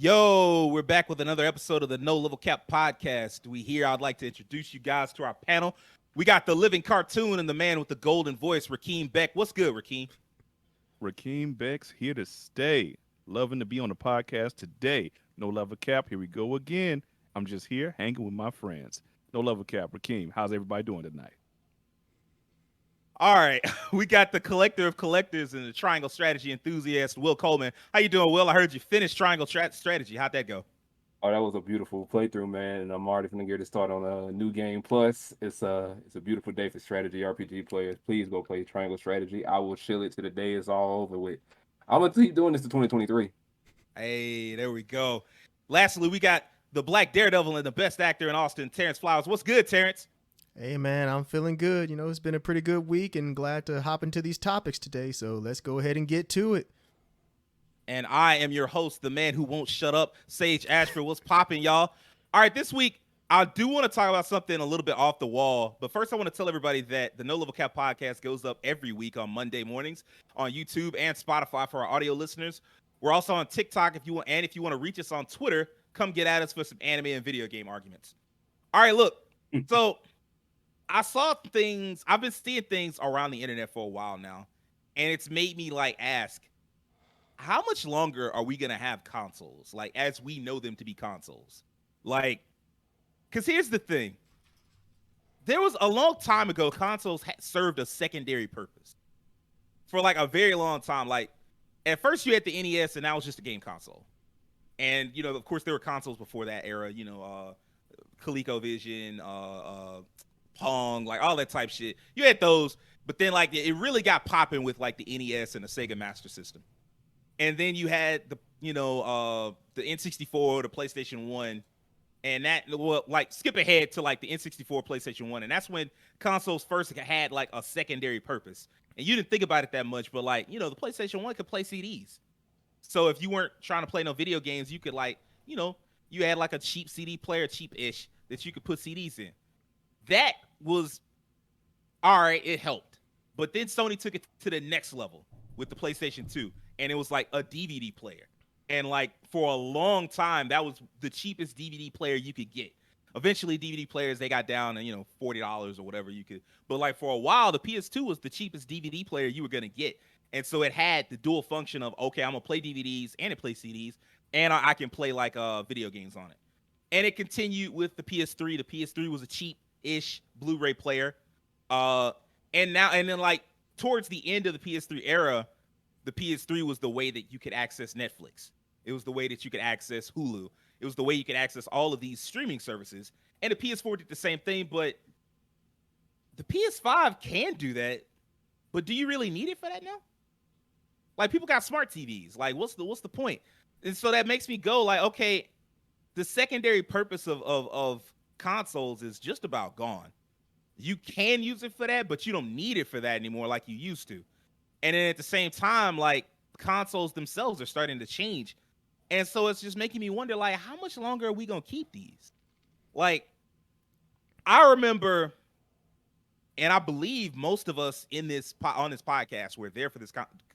Yo, we're back with another episode of the No Level Cap podcast. I'd like to introduce you guys to our panel. We got the living cartoon and the man with the golden voice, Rakeem Beck. What's good, Rakeem? Rakeem Beck's here to stay. Loving to be on the podcast today. No level cap, here we go again. I'm just here hanging with my friends. No level cap, Rakeem, how's everybody doing tonight? All right, we got the collector of collectors and the triangle strategy enthusiast, Will Coleman. How you doing, Will? I heard you finished triangle strategy. How'd that go? Oh, that was a beautiful playthrough, man. And I'm already gonna get it started on a new game. Plus, it's a beautiful day for strategy RPG players. Please go play Triangle Strategy. I will chill it till the day is all over with. I'm gonna keep doing this to 2023. Hey, there we go. Lastly, we got the Black Daredevil and the best actor in Austin, Terrence Flowers. What's good, Terrence? Hey man, I'm feeling good. It's been a pretty good week and glad to hop into these topics today. So let's go ahead and get to it. And I am your host, the man who won't shut up, Sage Ashford. What's popping, y'all? All right, this week, I do want to talk about something a little bit off the wall. But first, I want to tell everybody that the No Level Cap podcast goes up every week on Monday mornings on YouTube and Spotify for our audio listeners. We're also on TikTok if you want, and if you want to reach us on Twitter, come get at us for some anime and video game arguments. All right, look. So I saw things, I've been seeing things around the internet for a while now, and it's made me ask, how much longer are we gonna have consoles as we know them to be consoles? Because here's the thing: there was a long time ago, consoles served a secondary purpose for a very long time. At first, you had the NES, and that was just a game console. And of course, there were consoles before that era. ColecoVision, Pong, all that type shit. You had those, but then it really got popping with the NES and the Sega Master System. And then you had the N64, the PlayStation 1, and that skip ahead to the N64, PlayStation 1, and that's when consoles first had a secondary purpose. And you didn't think about it that much, but the PlayStation 1 could play CDs. So if you weren't trying to play no video games, you could you had a cheap CD player, cheap-ish, that you could put CDs in. That was all right, it helped. But then Sony took it to the next level with the PlayStation 2, and it was a DVD player. And for a long time, that was the cheapest DVD player you could get. Eventually, DVD players, they got down to $40 or whatever you could. But for a while, the PS2 was the cheapest DVD player you were gonna get. And so it had the dual function of, okay, I'm gonna play DVDs and it play CDs, and I can play video games on it. And it continued with the PS3. The PS3 was a cheap-ish Blu-ray player. And then towards the end of the PS3 era, the PS3 was the way that you could access Netflix. It was the way that you could access Hulu. It was the way you could access all of these streaming services. And the PS4 did the same thing, but the PS5 can do that. But do you really need it for that now? People got smart TVs. What's the point? And so that makes me go okay, the secondary purpose of consoles is just about gone. You can use it for that, but you don't need it for that anymore like you used to. And then at the same time, consoles themselves are starting to change. And so it's just making me wonder, how much longer are we going to keep these? I remember, and I believe most of us on this podcast were there for this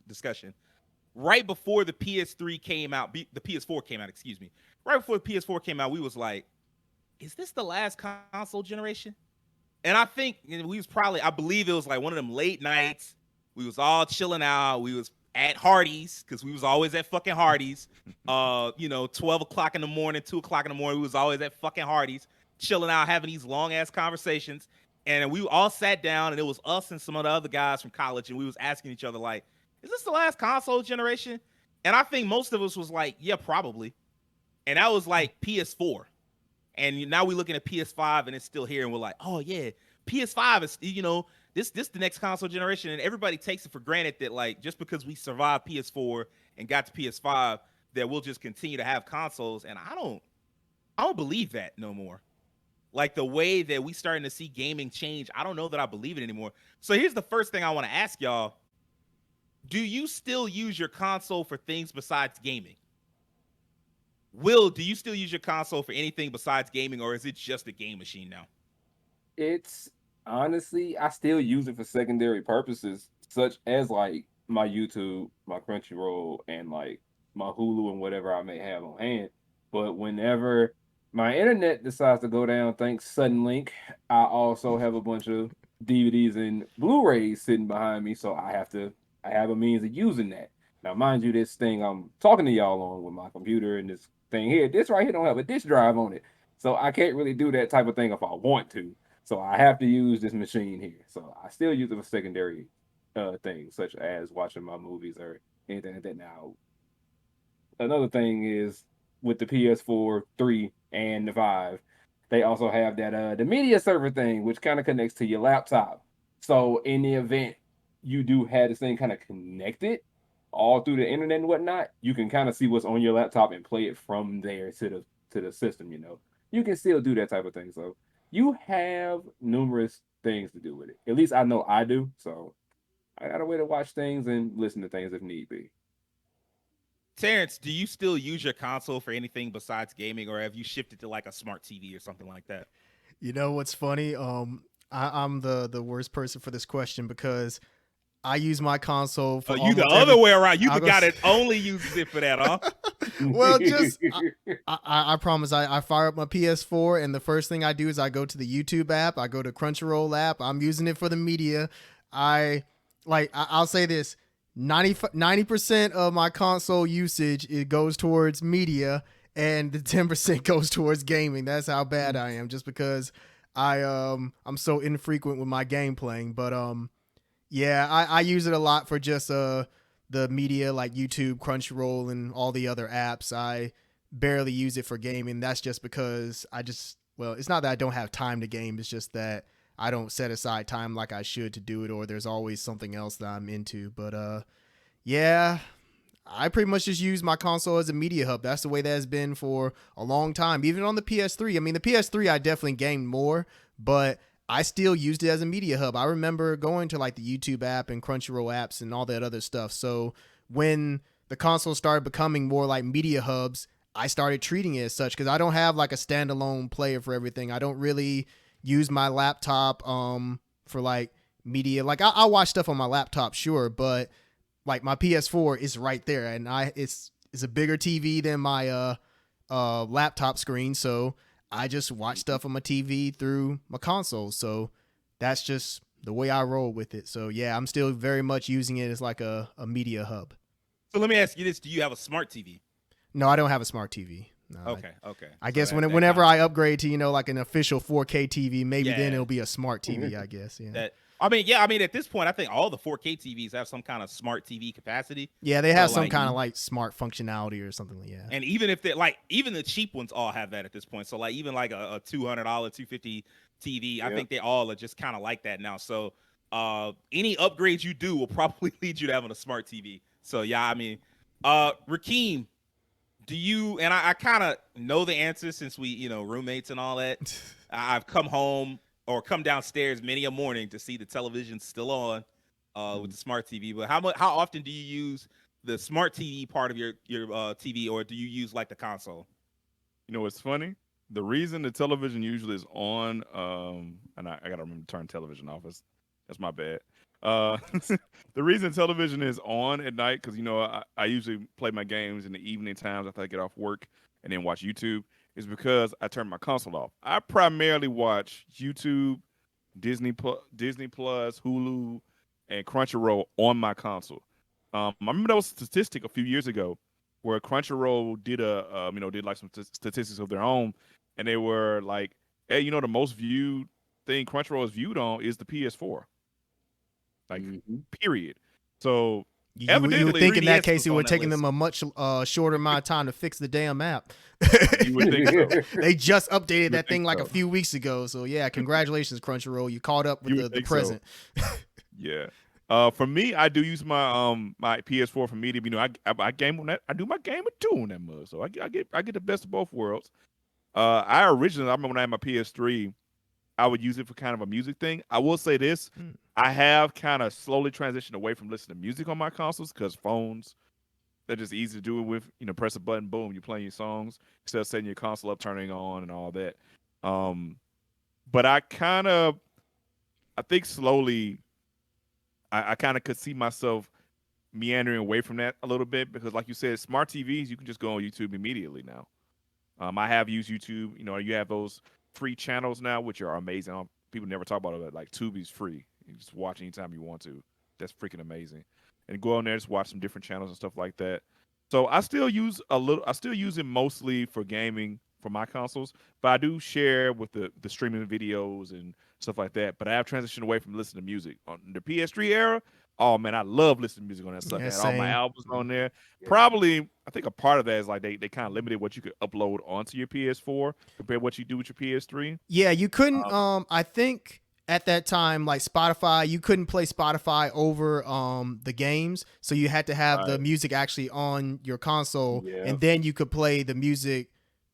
discussion, right before the PS3 came out, the PS4 came out, excuse me. Right before the PS4 came out, we was is this the last console generation? And I think we was I believe it was one of them late nights. We was all chilling out. We was at Hardee's, because we was always at fucking Hardee's. 12 o'clock in the morning, 2 o'clock in the morning, we was always at fucking Hardee's, chilling out, having these long-ass conversations. And we all sat down, and it was us and some of the other guys from college, and we was asking each other, is this the last console generation? And I think most of us was yeah, probably. And that was PS4. And now we're looking at PS5, and it's still here, and we're oh yeah, PS5 is this the next console generation, and everybody takes it for granted that just because we survived PS4 and got to PS5, that we'll just continue to have consoles. And I don't believe that no more. The way that we starting to see gaming change, I don't know that I believe it anymore. So here's the first thing I want to ask y'all: do you still use your console for things besides gaming? Will, do you still use your console for anything besides gaming, or is it just a game machine now? It's honestly, I still use it for secondary purposes, such as my YouTube, my Crunchyroll, and my Hulu and whatever I may have on hand. But whenever my internet decides to go down, thanks Suddenlink, I also have a bunch of DVDs and Blu-rays sitting behind me, so I have a means of using that. Now, mind you, this thing I'm talking to y'all on with my computer and this thing here, this right here don't have a disk drive on it. So I can't really do that type of thing if I want to. So I have to use this machine here. So I still use it for secondary things, such as watching my movies or anything like that. Now, another thing is with the PS4, 3, and the 5, they also have that the media server thing, which kind of connects to your laptop. So in the event you do have this thing kind of connected all through the internet and whatnot, you can kind of see what's on your laptop and play it from there to the system, you know. You can still do that type of thing. So you have numerous things to do with it. At least I know I do. So I got a way to watch things and listen to things if need be. Terrence, do you still use your console for anything besides gaming, or have you shifted to like a smart TV or something like that? You know what's funny? I'm the worst person for this question because I use my console for You the almost other way around. You I'll the go guy s- that only uses it for that, huh? Well, just I promise I fire up my PS4 and the first thing I do is I go to the YouTube app, I go to Crunchyroll app. I'm using it for the media. I'll say this 90% of my console usage it goes towards media and the 10% goes towards gaming. That's how bad I am just because I'm so infrequent with my game playing. But yeah, I use it a lot for just the media like YouTube, Crunchyroll, and all the other apps. I barely use it for gaming. That's just because well, it's not that I don't have time to game. It's just that I don't set aside time like I should to do it, or there's always something else that I'm into. But yeah, I pretty much just use my console as a media hub. That's the way that has been for a long time. Even on the PS3. I mean, the PS3 I definitely gamed more, but I still used it as a media hub. I remember going to like the YouTube app and Crunchyroll apps and all that other stuff. So when the console started becoming more like media hubs, I started treating it as such because I don't have like a standalone player for everything. I don't really use my laptop for like media. Like I watch stuff on my laptop, sure, but like my PS4 is right there, and it's a bigger TV than my laptop screen, so I just watch stuff on my TV through my console. So that's just the way I roll with it. So yeah, I'm still very much using it as like a media hub. So let me ask you this: do you have a smart TV? No, I don't have a smart TV. No, Okay. I So guess that whenever kinda- I upgrade to like an official 4K TV, maybe then Yeah. it'll be a smart TV. I guess. Yeah. that I mean, yeah, I mean, at this point, I think all the 4K TVs have some kind of smart TV capacity. Yeah, they So have some like, kind of like smart functionality or something. Yeah. and even if they're like, even the cheap ones all have that at this point. So like, even like a $200, 250 TV, I Yep. think they all are just kind of like that now. So any upgrades you do will probably lead you to having a smart TV. So yeah, I mean, Rakeem, do you? And I kind of know the answer since we, roommates and all that. I've come home or come downstairs many a morning to see the television still on with the smart TV. But how often do you use the smart TV part of your TV, or do you use like the console? You know what's funny? The reason the television usually is on, and I gotta remember to turn television off. That's my bad. Uh, the reason television is on at night because I usually play my games in the evening times after I get off work and then watch YouTube is because I turn my console off. I primarily watch YouTube, Disney Plus, Hulu, and Crunchyroll on my console. I remember there was a statistic a few years ago where Crunchyroll did like some statistics of their own, and they were like, hey, the most viewed thing Crunchyroll is viewed on is the PS4, like period. So You evidently, would think in 3DS that case was it on would that taken them list. a much shorter amount of time to fix the damn app. you would think so. They just updated that think thing like a so. few weeks ago. So yeah, congratulations, Crunchyroll. You caught up with You would the think so. present. Yeah. For me, I do use my my PS4 for media. I game on that. I do my gaming too on that mug. So I get the best of both worlds. I remember when I had my PS3, I would use it for kind of a music thing. I will say this: I have kind of slowly transitioned away from listening to music on my consoles because phones they're just easy to do it with. Press a button, boom, you're playing your songs instead of setting your console up, turning on, and all that. But I think slowly. I kind of could see myself meandering away from that a little bit because, like you said, smart TVs, you can just go on YouTube immediately now. I have used YouTube. You have those free channels now, which are amazing. People never talk about it, but like Tubi's free. You just watch anytime you want to. That's freaking amazing. And go on there, just watch some different channels and stuff like that. So I still use I still use it mostly for gaming for my consoles, but I do share with the streaming videos and stuff like that. But I have transitioned away from listening to music on the PS3 era. Oh man, I love listening to music on that sucker. Yeah, I had all my same. albums on there. Yeah. Probably, I think a part of that is like they kind of limited what you could upload onto your PS4 compared to what you do with your PS3. Yeah, you couldn't. I think at that time, like Spotify, you couldn't play Spotify over the games, so you had to have the Right. music actually on your console, Yeah. and then you could play the music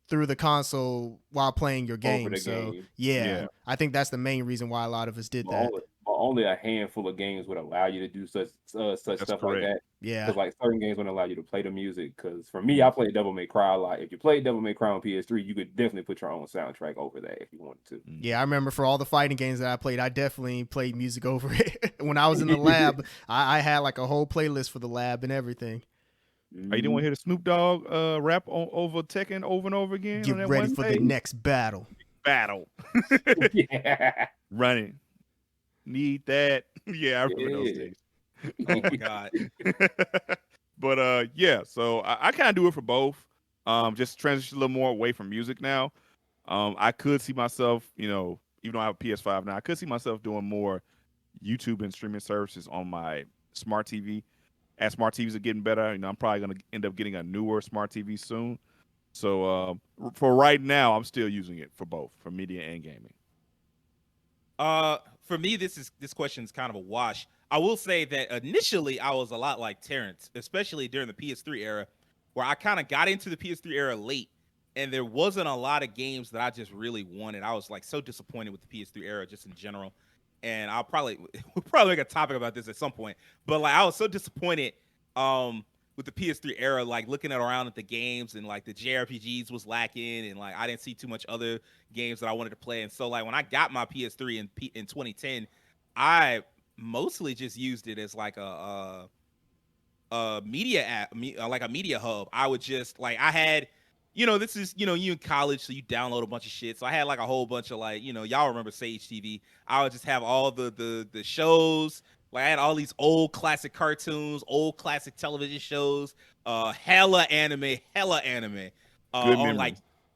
through the console while playing your game. the So game. yeah, Yeah. I think that's the main reason why a lot of us did But that. only a handful of games would allow you to do such stuff like correct. that. Yeah, Because like certain games wouldn't allow you to play the music. Because for me, I played Devil May Cry a lot. If you played Devil May Cry on PS3, you could definitely put your own soundtrack over that if you wanted to. yeah. I remember for all the fighting games that I played, I definitely played music over it. When I was in the lab, I had like a whole playlist for the lab and everything. Are you didn't want to hear the Snoop Dogg rap over Tekken over and over again? Get on that ready one for day? the next battle. Battle. Yeah. Running. Need that. Yeah, I remember those Yeah. days. Oh my god. But yeah, so I kind of do it for both. Just transition a little more away from music now. I could see myself, even though I have a PS5 now, I could see myself doing more YouTube and streaming services on my smart TV. As smart TVs are getting better, I'm probably gonna end up getting a newer smart TV soon. So for right now, I'm still using it for both, for media and gaming. For me, this question is kind of a wash. I will say that initially I was a lot like Terrence, especially during the PS3 era, where I kind of got into the PS3 era late, and there wasn't a lot of games that I just really wanted. I was like so disappointed with the PS3 era just in general, and we'll probably make a topic about this at some point. But like I was so disappointed with the PS3 era, like looking around at the games and like the JRPGs was lacking, and like I didn't see too much other games that I wanted to play. And so like when I got my PS3 in 2010, I mostly just used it as like a media app, like a media hub. I would just like I had, this is you in college, so you download a bunch of shit. So I had like a whole bunch of like y'all remember Sage TV. I would just have all the shows. Like I had all these old classic cartoons, old classic television shows, hella anime, Good on memories. like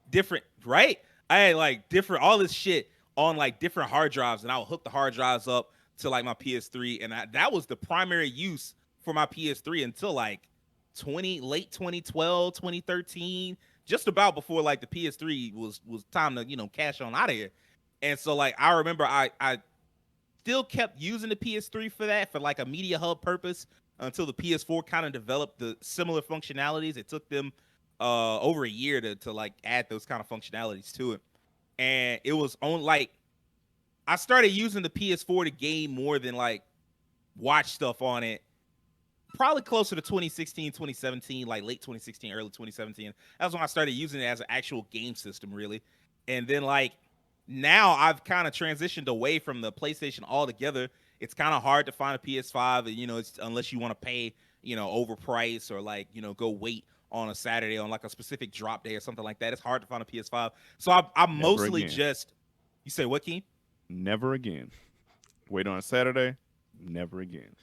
different, right? I had like different, all this shit on like different hard drives, and I would hook the hard drives up to like my PS3, and that was the primary use for my PS3 until like late 2012, 2013, just about before like the PS3 was time to cash on out of here. And so like I remember I still kept using the PS3 for that, for like a media hub purpose, until the PS4 kind of developed the similar functionalities. It took them over a year to like add those kind of functionalities to it. And it was on like I started using the PS4 to game more than like watch stuff on it. Probably closer to 2016, 2017, like late 2016, early 2017. That's when I started using it as an actual game system, really. And then like now I've kind of transitioned away from the PlayStation altogether. It's kind of hard to find a PS5, it's, unless you want to pay, overprice, or like, go wait on a Saturday on like a specific drop day or something like that. It's hard to find a PS5. So I'm mostly again. just, you say what, Keem? Never again. Wait on a Saturday. Never again.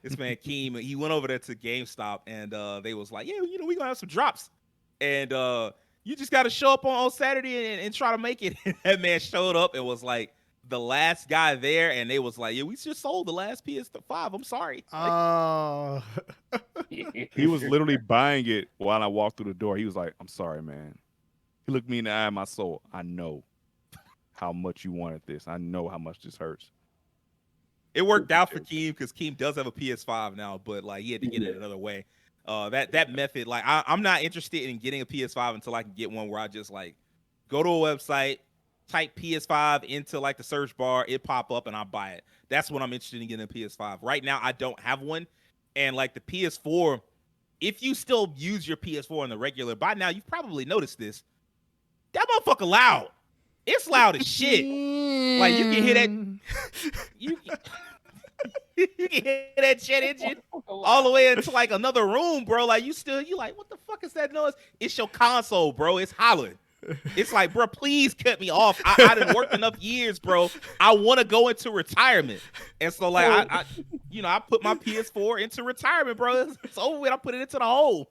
This man Keem, he went over there to GameStop, and they was like, yeah, we gonna have some drops, and you just got to show up on Saturday and try to make it. And that man showed up and was like the last guy there, and they was like, yeah, we just sold the last PS5. I'm sorry. Oh, He was literally buying it while I walked through the door. He was like, I'm sorry, man. He looked me in the eye of my soul. I know how much you wanted this. I know how much this hurts. It worked out for Keem because Keem does have a PS5 now, but like he had to get it another way. That method, like I'm not interested in getting a PS5 until I can get one where I just like go to a website, type PS5 into like the search bar, it pop up, and I buy it. That's when I'm interested in getting a PS5. Right now, I don't have one, and like the PS4, if you still use your PS4 on the regular, by now you've probably noticed this. That motherfucker loud. It's loud as shit. Like you can hear that. You can hear that jet engine all the way into like another room, bro. Like you like, what the fuck fuck is that noise? It's your console, bro. It's hollering. It's like, bro, please cut me off. I didn't work enough years, bro. I want to go into retirement. And so, like, I put my PS4 into retirement, bro. It's over with. I put it into the hole.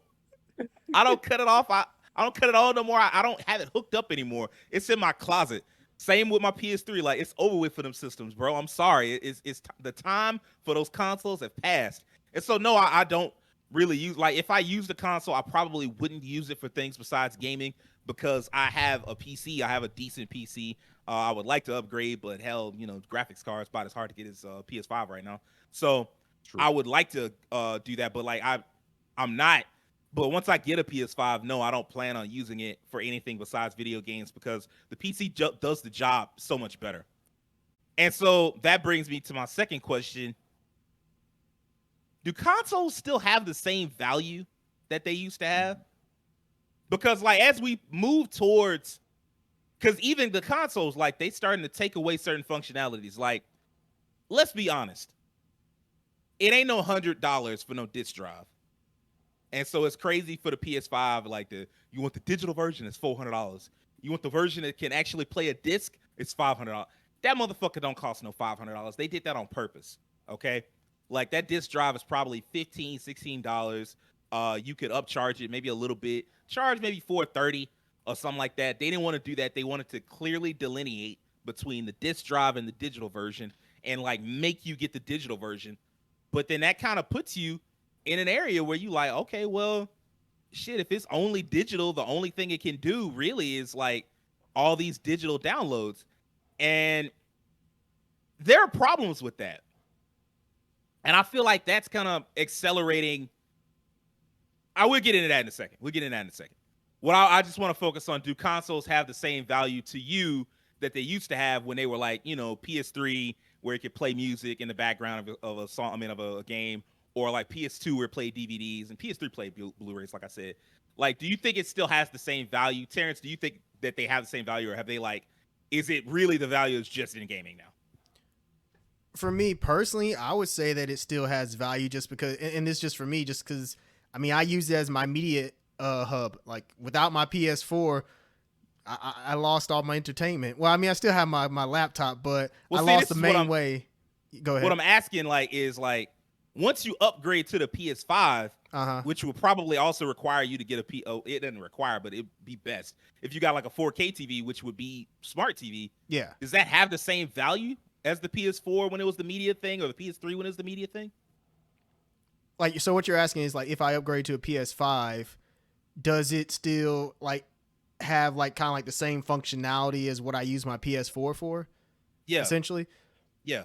I don't cut it off. I don't cut it on no more. I don't have it hooked up anymore. It's in my closet. Same with my PS3. Like, it's over with for them systems, bro. I'm sorry. It's the time for those consoles have passed. And so, no, I don't really use, like, if I use the console, I probably wouldn't use it for things besides gaming because I have a PC. I have a decent PC. I would like to upgrade, but hell, graphics cards about as hard to get as PS5 right now. So True. I would like to do that, but like I'm not. But once I get a PS5, no, I don't plan on using it for anything besides video games because the PC does the job so much better. And so that brings me to my second question. Do consoles still have the same value that they used to have? Because like as we move towards, because even the consoles, like they starting to take away certain functionalities. Like, let's be honest. It ain't no $100 for no disc drive. And so it's crazy for the PS5. Like you want the digital version, it's $400. You want the version that can actually play a disc, it's $500. That motherfucker don't cost no $500. They did that on purpose. Okay, like that disc drive is probably $15, $16. You could upcharge it maybe a little bit, charge maybe $430 or something like that. They didn't want to do that. They wanted to clearly delineate between the disc drive and the digital version, and like make you get the digital version. But then that kind of puts you in an area where you like, okay, well, shit, if it's only digital, the only thing it can do really is like all these digital downloads. And there are problems with that. And I feel like that's kind of accelerating. I will get into that in a second. What I just want to focus on, do consoles have the same value to you that they used to have when they were like, PS3, where it could play music in the background of a song, of a game, or like PS2 where it played DVDs, and PS3 played Blu-rays, like I said. Like, do you think it still has the same value? Terrence, do you think that they have the same value, or have they is it really the value is just in gaming now? For me personally, I would say that it still has value just because, and this just for me, just because, I use it as my media hub. Like, without my PS4, I lost all my entertainment. Well, I still have my laptop, but I lost the main way. Go ahead. What I'm asking, is once you upgrade to the PS5, which will probably also require you to get it doesn't require, but it'd be best if you got like a 4K TV, which would be smart TV. Yeah. Does that have the same value as the PS4 when it was the media thing, or the PS3 when it was the media thing? Like, so what you're asking is, like, if I upgrade to a PS5, does it still have kind of the same functionality as what I use my PS4 for? Yeah. Essentially? Yeah.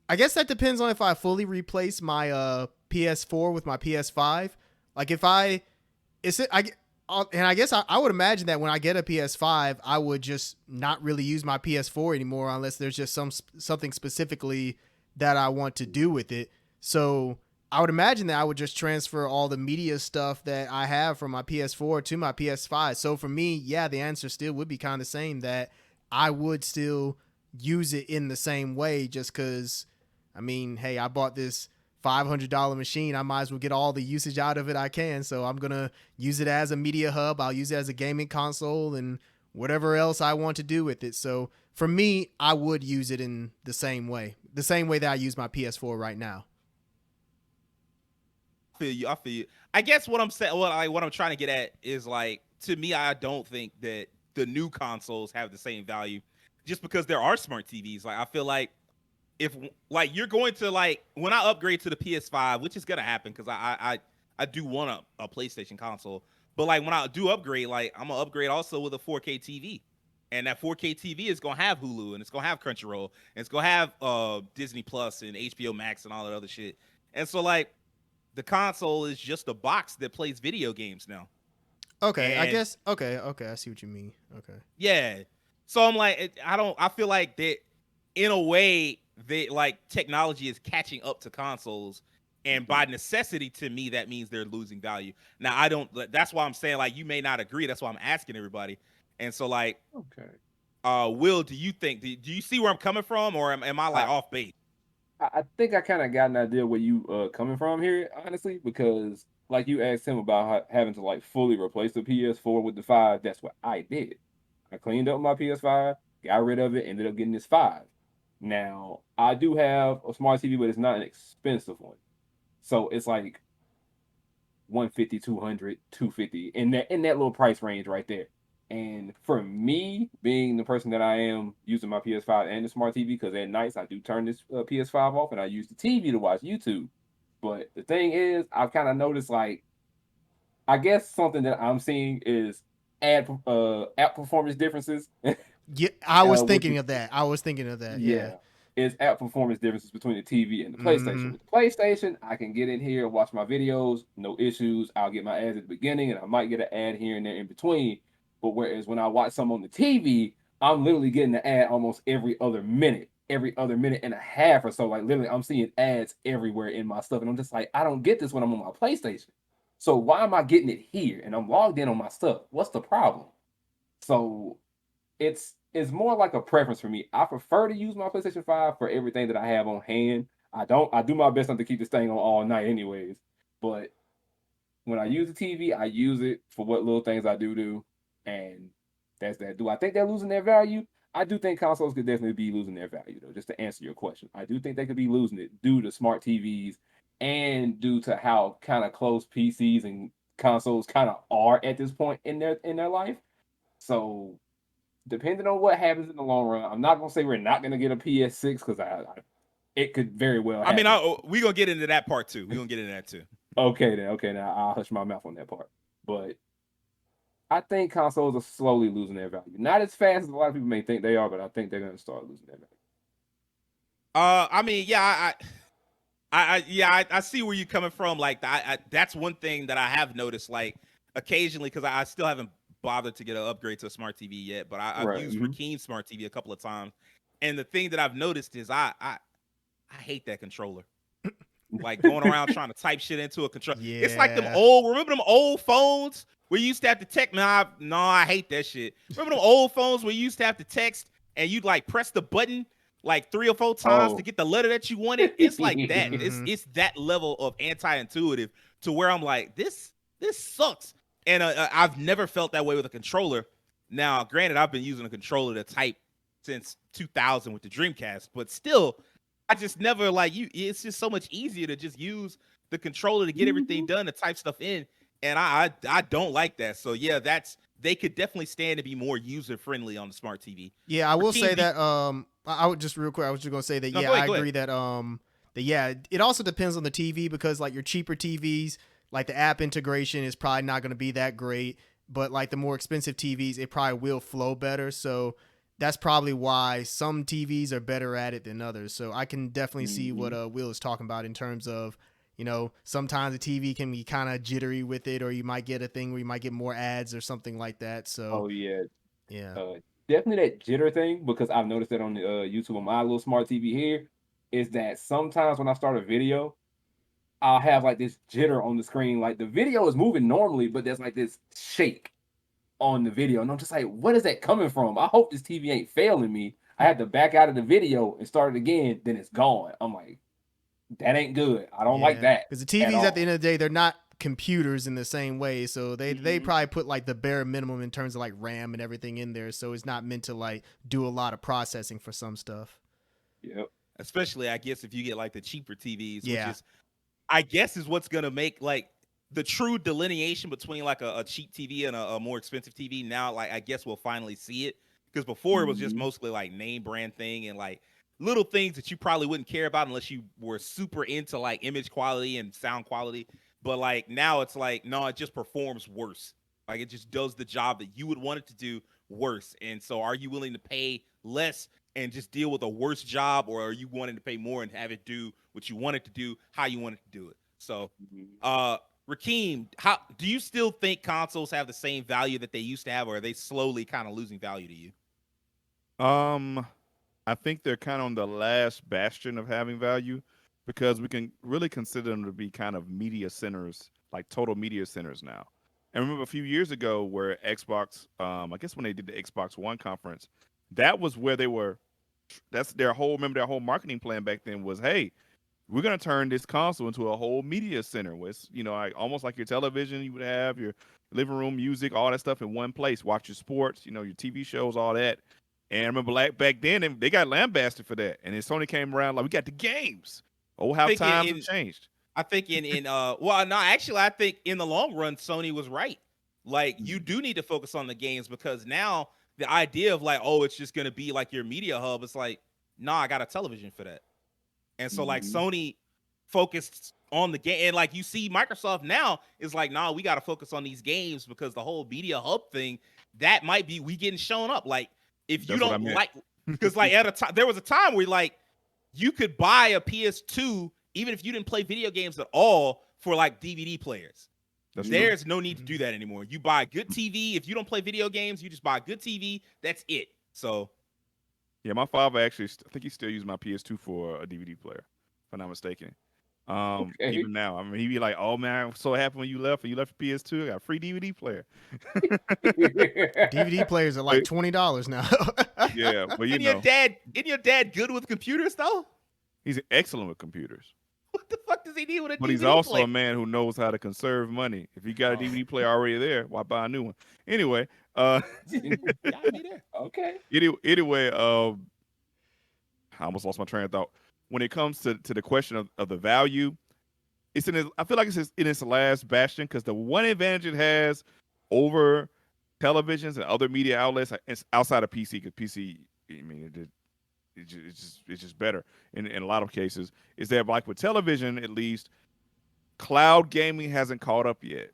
I guess that depends on if I fully replace my PS4 with my PS5. Like, I guess I would imagine that when I get a PS5, I would just not really use my PS4 anymore unless there's just something specifically that I want to do with it. So I would imagine that I would just transfer all the media stuff that I have from my PS4 to my PS5. So for me, yeah, the answer still would be kind of the same, that I would still use it in the same way, just because, hey, I bought this $500 machine. I might as well get all the usage out of it I can. So I'm going to use it as a media hub. I'll use it as a gaming console and whatever else I want to do with it. So for me, I would use it in the same way that I use my PS4 right now. I feel you. I guess what I'm saying, what I'm trying to get at is, to me, I don't think that the new consoles have the same value just because there are smart TVs. I feel like if you're going to when I upgrade to the PS5, which is gonna happen because I do want a PlayStation console, but when I do upgrade, I'm gonna upgrade also with a 4K TV, and that 4K TV is gonna have Hulu, and it's gonna have Crunchyroll, and it's gonna have Disney Plus and HBO Max and all that other shit. And so the console is just a box that plays video games now. Okay, I guess. Okay, I see what you mean. Okay. Yeah. So I'm I feel like that in a way that technology is catching up to consoles, and by necessity, to me, that means they're losing value. Now, that's why I'm saying you may not agree. That's why I'm asking everybody. And so okay. Will, do you you see where I'm coming from, or am I off base? I think I kind of got an idea where you coming from here, honestly, because like you asked him about having to like fully replace the PS4 with the 5, that's what I did. I cleaned up my PS5, got rid of it, ended up getting this 5. Now, I do have a smart TV, but it's not an expensive one. So it's like 150, 200, 250 in that little price range right there. And for me, being the person that I am using my PS5 and the smart TV, because at nights I do turn this PS5 off and I use the TV to watch YouTube. But the thing is, I've kind of noticed like I guess something that I'm seeing is app performance differences. Yeah, I was With thinking the, of that. I was thinking of that. Yeah. yeah, it's app performance differences between the TV and the PlayStation. Hmm. With the PlayStation, I can get in here, watch my videos, no issues. I'll get my ads at the beginning, and I might get an ad here and there in between. But whereas when I watch some on the TV, I'm literally getting the ad almost every other minute and a half or so. Like literally, I'm seeing ads everywhere in my stuff, and I'm just like, I don't get this when I'm on my PlayStation. So why am I getting it here? And I'm logged in on my stuff. What's the problem? So it's more like a preference for me. I prefer to use my PlayStation 5 for everything that I have on hand. I do my best not to keep this thing on all night anyways. But when I use the TV, I use it for what little things I do. And that's that. Do I think they're losing their value? I do think consoles could definitely be losing their value though, just to answer your question. I do think they could be losing it due to smart TVs and due to how kind of close PCs and consoles kind of are at this point in their life. So depending on what happens in the long run, I'm not gonna say we're not gonna get a PS6 because it could very well I happen. mean, we gonna get into that part too. We gonna get into that too. Okay, now I'll hush my mouth on that part. But I think consoles are slowly losing their value. Not as fast as a lot of people may think they are, but I think they're gonna start losing their value. I mean, yeah, I see where you're coming from. Like, that's one thing that I have noticed, like, occasionally, because I still haven't bothered to get an upgrade to a smart TV yet, but I've Right. used Rakeen's smart TV a couple of times, and the thing that I've noticed is I hate that controller. Like going around trying to type shit into a controller. It's like them Yeah. remember them old phones where you used to have to text? No, I hate that shit. Remember them old phones where you used to have to text and you'd like press the button like 3 or 4 times Oh. to get the letter that you wanted? It's like that. Mhm. It's that level of anti-intuitive to where I'm like, this sucks. And I've never felt that way with a controller. Now, granted, I've been using a controller to type since 2000 with the Dreamcast, but still, I just never like you. It's just so much easier to just use the controller to get everything done, to type stuff in, and I don't like that. So yeah, they could definitely stand to be more user friendly on the smart TV. Yeah, I will Rakeem, say that I would just real quick, I was just gonna say that No, yeah, go ahead, I go agree ahead. that yeah, it also depends on the TV because like your cheaper TVs, like the app integration is probably not gonna be that great, but like the more expensive TVs, it probably will flow better. So that's probably why some TVs are better at it than others. So I can definitely see what Will is talking about in terms of, you know, sometimes the TV can be kind of jittery with it, or you might get a thing where you might get more ads or something like that. So Oh yeah. yeah. Definitely that jitter thing because I've noticed that on the YouTube on my little smart TV here is that sometimes when I start a video, I'll have like this jitter on the screen. Like the video is moving normally, but there's like this shake on the video. And I'm just like, what is that coming from? I hope this TV ain't failing me. I had to back out of the video and start it again, then it's gone. I'm like, that ain't good. I don't like Yeah, that because the at TVs at the all. end of the day, they're not computers in the same way. So they Mhm. probably put like the bare minimum in terms of like RAM and everything in there. So it's not meant to like do a lot of processing for some stuff. Yep. Especially, I guess, if you get like the cheaper TVs, which Yeah. is, I guess, is what's gonna make like the true delineation between like a cheap TV and a more expensive TV. Now, like, I guess we'll finally see it, because before it was just Mhm. mostly like name brand thing and like little things that you probably wouldn't care about unless you were super into like image quality and sound quality. But like now it's like, no, it just performs worse. Like it just does the job that you would want it to do worse. And so are you willing to pay less and just deal with a worse job, or are you wanting to pay more and have it do what you want it to do, how you want it to do it? So Mhm. Rakeem, how do you still think consoles have the same value that they used to have, or are they slowly kind of losing value to you? I think they're kind of on the last bastion of having value because we can really consider them to be kind of media centers, like total media centers now. And remember a few years ago where Xbox, I guess when they did the Xbox One conference, that was where they were. That's their whole. Remember their whole marketing plan back then was, hey, we're gonna turn this console into a whole media center. Where it's, like almost like your television. You would have your living room, music, all that stuff in one place. Watch your sports, your TV shows, all that. And I remember back then they got lambasted for that. And then Sony came around like we got the games. Oh, how think times have changed. I think well, no, actually, I think in the long run, Sony was right. Like, you do need to focus on the games, because now the idea of like, oh, it's just gonna be like your media hub. It's like, nah, I got a television for that. And so like Sony focused on the game, and like you see Microsoft now is like, nah, we got to focus on these games, because the whole media hub thing, that might be we getting shown up. Like, if you don't like, because like at a time there was a time where like you could buy a PS2 even if you didn't play video games at all for like DVD players. There's no need to do that anymore. You buy a good TV. If you don't play video games, you just buy a good TV. That's it. So yeah, my father actually, I think he still uses my PS2 for a DVD player, if I'm not mistaken. Even now, I mean, he'd be like, "Oh man, I'm so happy when you left. You left PS2. I got a free DVD player." DVD players are like $20 now. Yeah, but isn't your dad good with computers though? He's excellent with computers. What the fuck does he need with a DVD But he's also player? a man who knows how to conserve money. If you got a DVD player already there, why buy a new one? Anyway, okay. Anyway, I almost lost my train of thought. When it comes to the question of the value, I feel like it's in its last bastion, because the one advantage it has over televisions and other media outlets is outside of PC, because PC, I mean, it's just better in a lot of cases, is that like with television, at least, cloud gaming hasn't caught up yet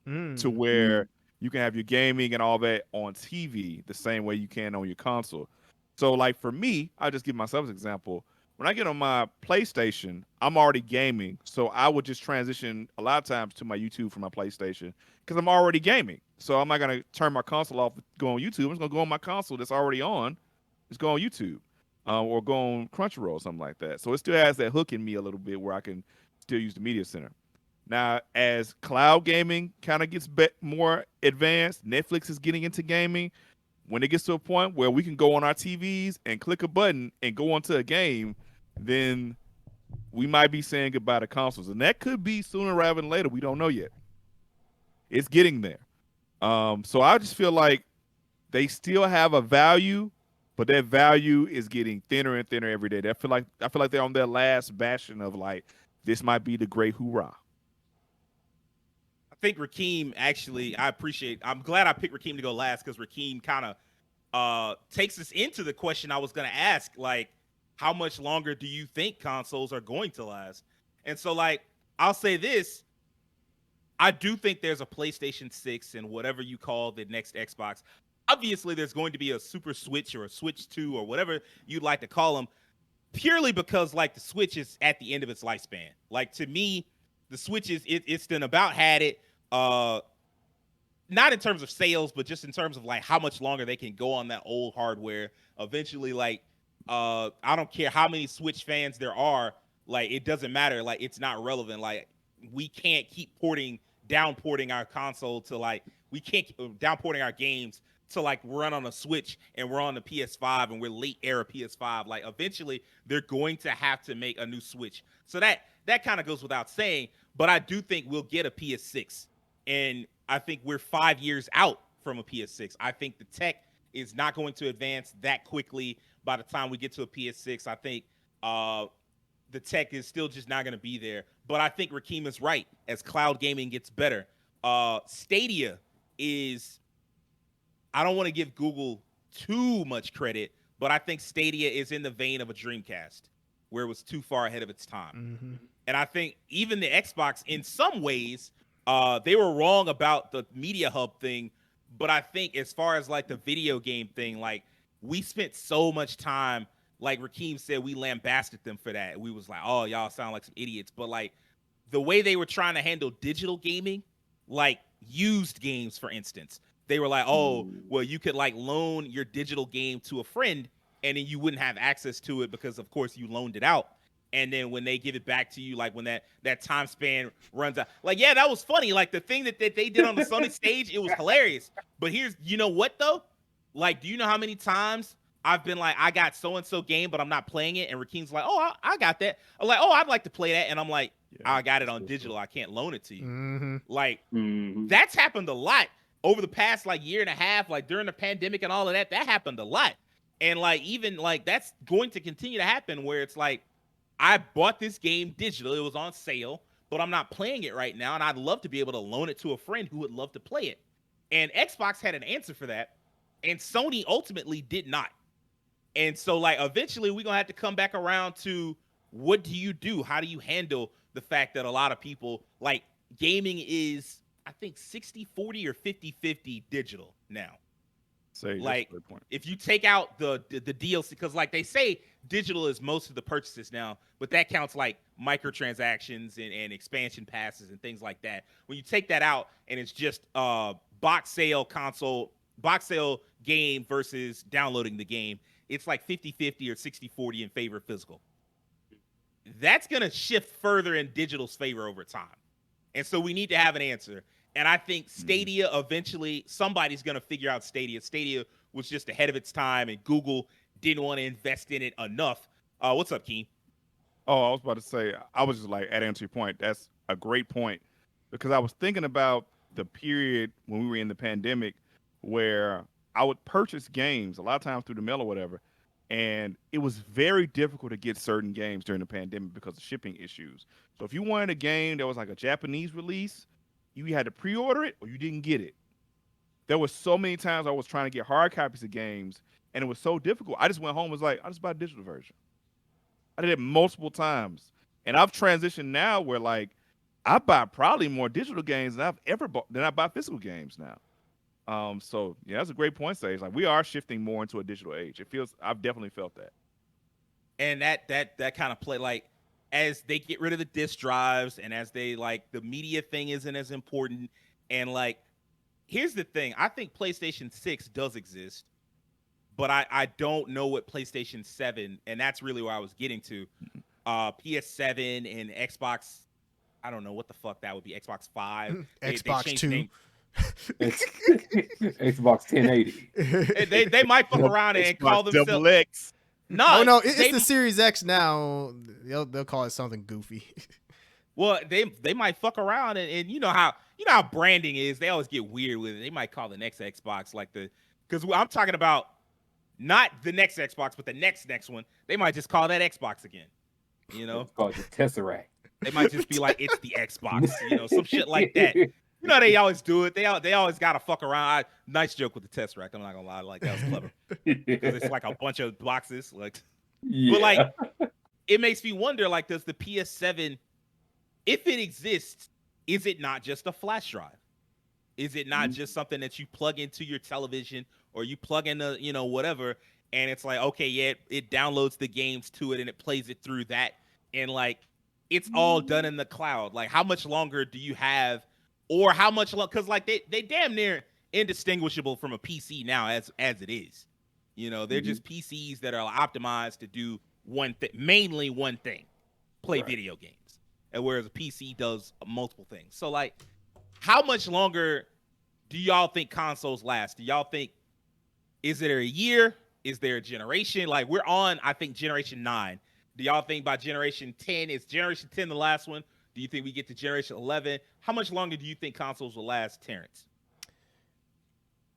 to where you can have your gaming and all that on TV the same way you can on your console. So like for me, I'll just give myself an example. When I get on my PlayStation, I'm already gaming, so I would just transition a lot of times to my YouTube from my PlayStation, because I'm already gaming. So I'm not gonna turn my console off, go on YouTube. I'm just gonna go on my console that's already on, just go on YouTube, or go on Crunchyroll or something like that. So it still has that hook in me a little bit where I can still use the media center. Now, as cloud gaming kind of gets more advanced, Netflix is getting into gaming. When it gets to a point where we can go on our TVs and click a button and go onto a game, then we might be saying goodbye to consoles. And that could be sooner rather than later. We don't know yet. It's getting there. So I just feel like they still have a value, but that value is getting thinner and thinner every day. I feel like they're on their last bastion of like, this might be the great hoorah. I think Rakeem, actually, I'm glad I picked Rakeem to go last, because Rakeem kind of takes us into the question I was going to ask, like, how much longer do you think consoles are going to last? And so, like, I'll say this. I do think there's a PlayStation 6 and whatever you call the next Xbox. Obviously, there's going to be a Super Switch or a Switch 2 or whatever you'd like to call them, purely because, like, the Switch is at the end of its lifespan. Like, to me, the Switch it's done about had it. Not in terms of sales, but just in terms of like how much longer they can go on that old hardware. Eventually, like, I don't care how many Switch fans there are, like, it doesn't matter. Like, it's not relevant. Like, we can't keep downporting our console to, like, we can't downporting our games to like run on a Switch, and we're on the PS5 and we're late era PS5. Like, eventually they're going to have to make a new Switch. So that kind of goes without saying, but I do think we'll get a PS6. And I think we're 5 years out from a PS6. I think the tech is not going to advance that quickly by the time we get to a PS6. I think the tech is still just not going to be there. But I think Rakeem is right. As cloud gaming gets better, Stadia is, I don't want to give Google too much credit, but I think Stadia is in the vein of a Dreamcast, where it was too far ahead of its time. Mm-hmm. And I think even the Xbox, in some ways, they were wrong about the media hub thing, but I think as far as like the video game thing, like, we spent so much time, like Rakeem said, we lambasted them for that. We was like, oh, y'all sound like some idiots. But like the way they were trying to handle digital gaming, like used games, for instance, they were like, oh, well, you could like loan your digital game to a friend and then you wouldn't have access to it because, of course, you loaned it out. And then when they give it back to you, like when that time span runs out, like, yeah, that was funny. Like the thing that they did on the Sony stage, it was hilarious. But you know what though? Like, do you know how many times I've been like, I got so and so game, but I'm not playing it, and Rakeem's like, oh, I got that. I'm like, oh, I'd like to play that, and I'm like, I got it on digital. I can't loan it to you. Mm-hmm. Like Mhm. that's happened a lot over the past like year and a half, like during the pandemic and all of that. That happened a lot, and like even like that's going to continue to happen where it's like I bought this game digital, it was on sale, but I'm not playing it right now, and I'd love to be able to loan it to a friend who would love to play it. And Xbox had an answer for that, and Sony ultimately did not. And so like eventually we're gonna have to come back around to what do you do? How do you handle the fact that a lot of people like gaming is I think 60-40 or 50-50 digital now. Say Like, that's a good point. If you take out the DLC, because like they say digital is most of the purchases now, but that counts like microtransactions and expansion passes and things like that. When you take that out and it's just box sale game versus downloading the game, it's like 50-50 or 60-40 in favor of physical. That's going to shift further in digital's favor over time. And so we need to have an answer. And I think Stadia eventually, somebody's going to figure out Stadia. Stadia was just ahead of its time, and Google didn't want to invest in it enough. What's up, Keen? Oh, I was about to say, I was just like, adding to your point, that's a great point. Because I was thinking about the period when we were in the pandemic where I would purchase games a lot of times through the mail or whatever. And it was very difficult to get certain games during the pandemic because of shipping issues. So if you wanted a game that was like a Japanese release, you had to pre-order it or you didn't get it. There were so many times I was trying to get hard copies of games, and it was so difficult. I just went home and was like, I just buy a digital version. I did it multiple times. And I've transitioned now where like I buy probably more digital games than I've ever bought than I buy physical games now. So yeah, that's a great point, Sage. Like we are shifting more into a digital age. It feels I've definitely felt that. And that kind of play, like as they get rid of the disk drives and as they like the media thing isn't as important. And like here's the thing, I think PlayStation 6 does exist, but I don't know what PlayStation 7, and that's really where I was getting to. PS7 and Xbox, I don't know what the fuck that would be. Xbox 5. Xbox changed 2. name. Xbox 1080. They might fuck around and call themselves. Double X. No, Oh no, it's the Series X now. They'll call it something goofy. Well, they might fuck around and you know how branding is. They always get weird with it. They might call the next Xbox like because I'm talking about not the next Xbox, but the next one. They might just call that Xbox again. You know, It's called the Tesseract. they might just be like it's the Xbox. You know, some shit like that. You know, they always do it. They always gotta fuck around. Nice joke with the Tesseract. I'm not gonna lie, like that was clever because it's like a bunch of boxes. Like, Yeah. but like, it makes me wonder. Like, does the PS7, if it exists, is it not just a flash drive? Is it not just something that you plug into your television or you plug in the, you know, whatever, and it's like, okay, yeah, it downloads the games to it and it plays it through that, and like, it's all done in the cloud. Like, how much longer do you have, or how much longer? Because like they damn near indistinguishable from a PC now as it is. You know, they're just PCs that are optimized to do one thing, mainly one thing, play video games, and whereas a PC does multiple things. So like, how much longer do y'all think consoles last? Do y'all think, is it a year? Is there a generation? Like we're on, I think, generation 9. Do y'all think by generation 10, is generation 10 the last one? Do you think we get to generation 11? How much longer do you think consoles will last, Terrence?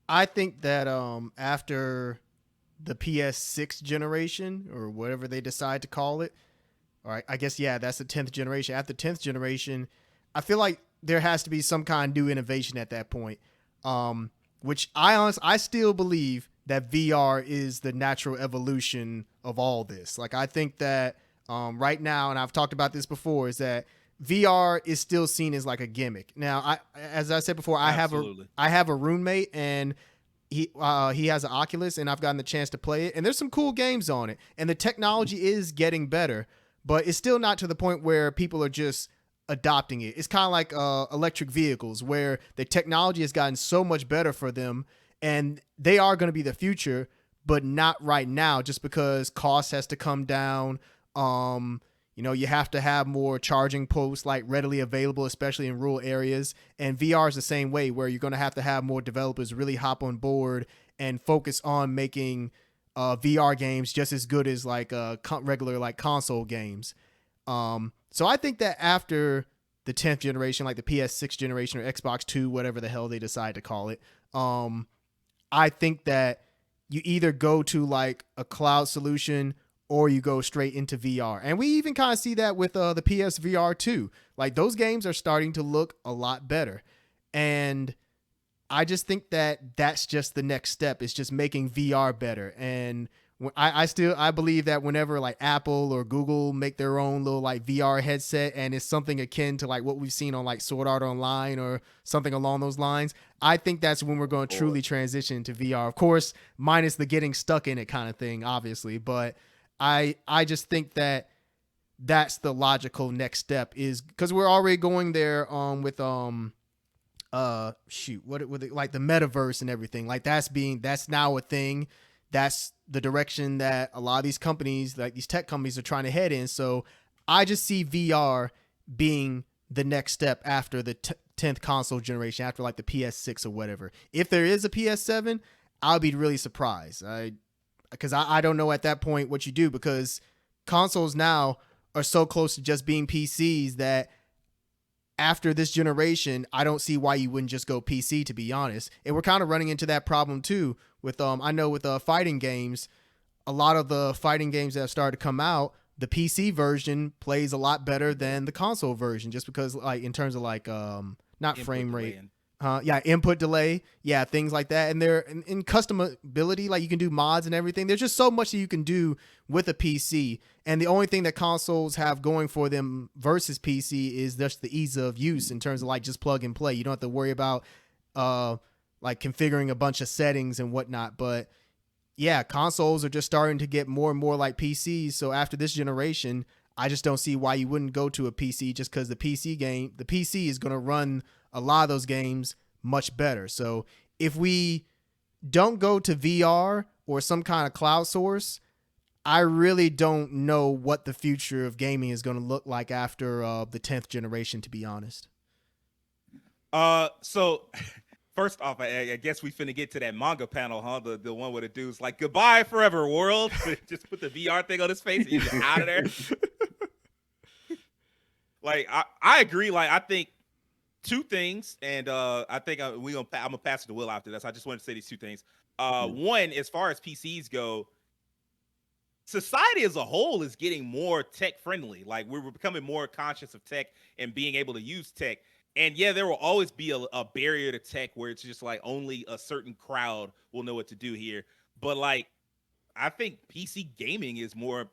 I think that after the PS6 generation or whatever they decide to call it, all right, I guess yeah, that's the 10th generation. After 10th generation, I feel like there has to be some kind of new innovation at that point. Which I still believe that VR is the natural evolution of all this. Like I think that right now, and I've talked about this before, is that VR is still seen as like a gimmick. Now, as I said before, I have a roommate and he has an Oculus and I've gotten the chance to play it and there's some cool games on it and the technology is getting better, but it's still not to the point where people are just adopting it. It's kind of like electric vehicles where the technology has gotten so much better for them and they are going to be the future, but not right now just because cost has to come down. You know, you have to have more charging posts like readily available, especially in rural areas. And VR is the same way where you're going to have more developers really hop on board and focus on making VR games just as good as like regular like console games. So I think that after the 10th generation, like the PS6 generation or Xbox 2, whatever the hell they decide to call it, I think that you either go to like a cloud solution or you go straight into VR. And we even kind of see that with the PSVR 2. Like those games are starting to look a lot better. And I just think that that's just the next step. It's just making VR better. And I believe that whenever like Apple or Google make their own little like VR headset and it's something akin to like what we've seen on like Sword Art Online or something along those lines, I think that's when we're going to truly transition to VR. Of course, minus the getting stuck in it kind of thing, obviously. But I just think that that's the logical next step, is because we're already going there with like the metaverse and everything. Like that's now a thing. That's the direction that a lot of these companies, like these tech companies, are trying to head in. So I just see VR being the next step after the 10th console generation, after like the PS6 or whatever. If there is a PS7, I'll be really surprised. Because I don't know at that point what you do, because consoles now are so close to just being PCs that after this generation, I don't see why you wouldn't just go PC, to be honest. And we're kind of running into that problem too with I know with fighting games, a lot of the fighting games that have started to come out, the PC version plays a lot better than the console version, just because like in terms of like not Input frame rate. delay. Input delay, things like that. And they're in customability, like you can do mods and everything. There's just so much that you can do with a PC. And the only thing that consoles have going for them versus PC is just the ease of use in terms of like just plug and play. You don't have to worry about like configuring a bunch of settings and whatnot. But yeah, consoles are just starting to get more and more like PCs. So after this generation, I just don't see why you wouldn't go to a PC, just because the PC is going to run a lot of those games much better. So if we don't go to VR or some kind of cloud source, I really don't know what the future of gaming is going to look like after the 10th generation, to be honest. So first off, I guess we finna get to that manga panel, huh? The one where the dude's like, "Goodbye forever, world." Just put the VR thing on his face and he's out of there. Like I agree. Like I think two things, and I think I'm gonna pass it to Will after this. I just wanted to say these two things. One, as far as PCs go, society as a whole is getting more tech friendly. Like we're becoming more conscious of tech and being able to use tech. And yeah, there will always be a barrier to tech where it's just like only a certain crowd will know what to do here. But like, I think PC gaming is more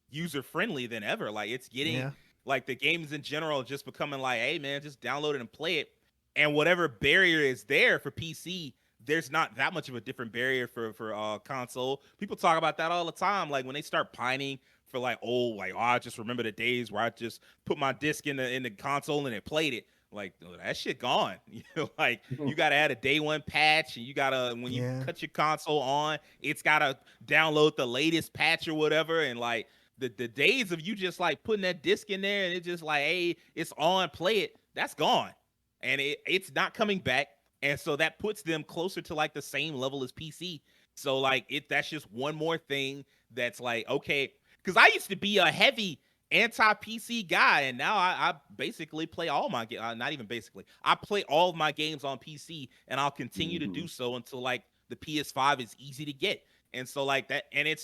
user friendly than ever. Like it's getting like the games in general just becoming like, hey man, just download it and play it. And whatever barrier is there for PC, there's not that much of a different barrier for console. People talk about that all the time. Like when they start pining for like, I just remember the days where I just put my disc in the console and it played it. Like that shit gone. You know, like you gotta add a day one patch, and you gotta when you cut your console on, it's gotta download the latest patch or whatever. And like the days of you just like putting that disc in there and it's just like, hey, it's on, play it. That's gone, and it's not coming back. And so that puts them closer to like the same level as PC. So like that's just one more thing that's like, okay, because I used to be a heavy anti-PC guy, and now I basically play all my games. Not even basically, I play all of my games on PC, and I'll continue to do so until like the PS5 is easy to get. And so like that, and I'm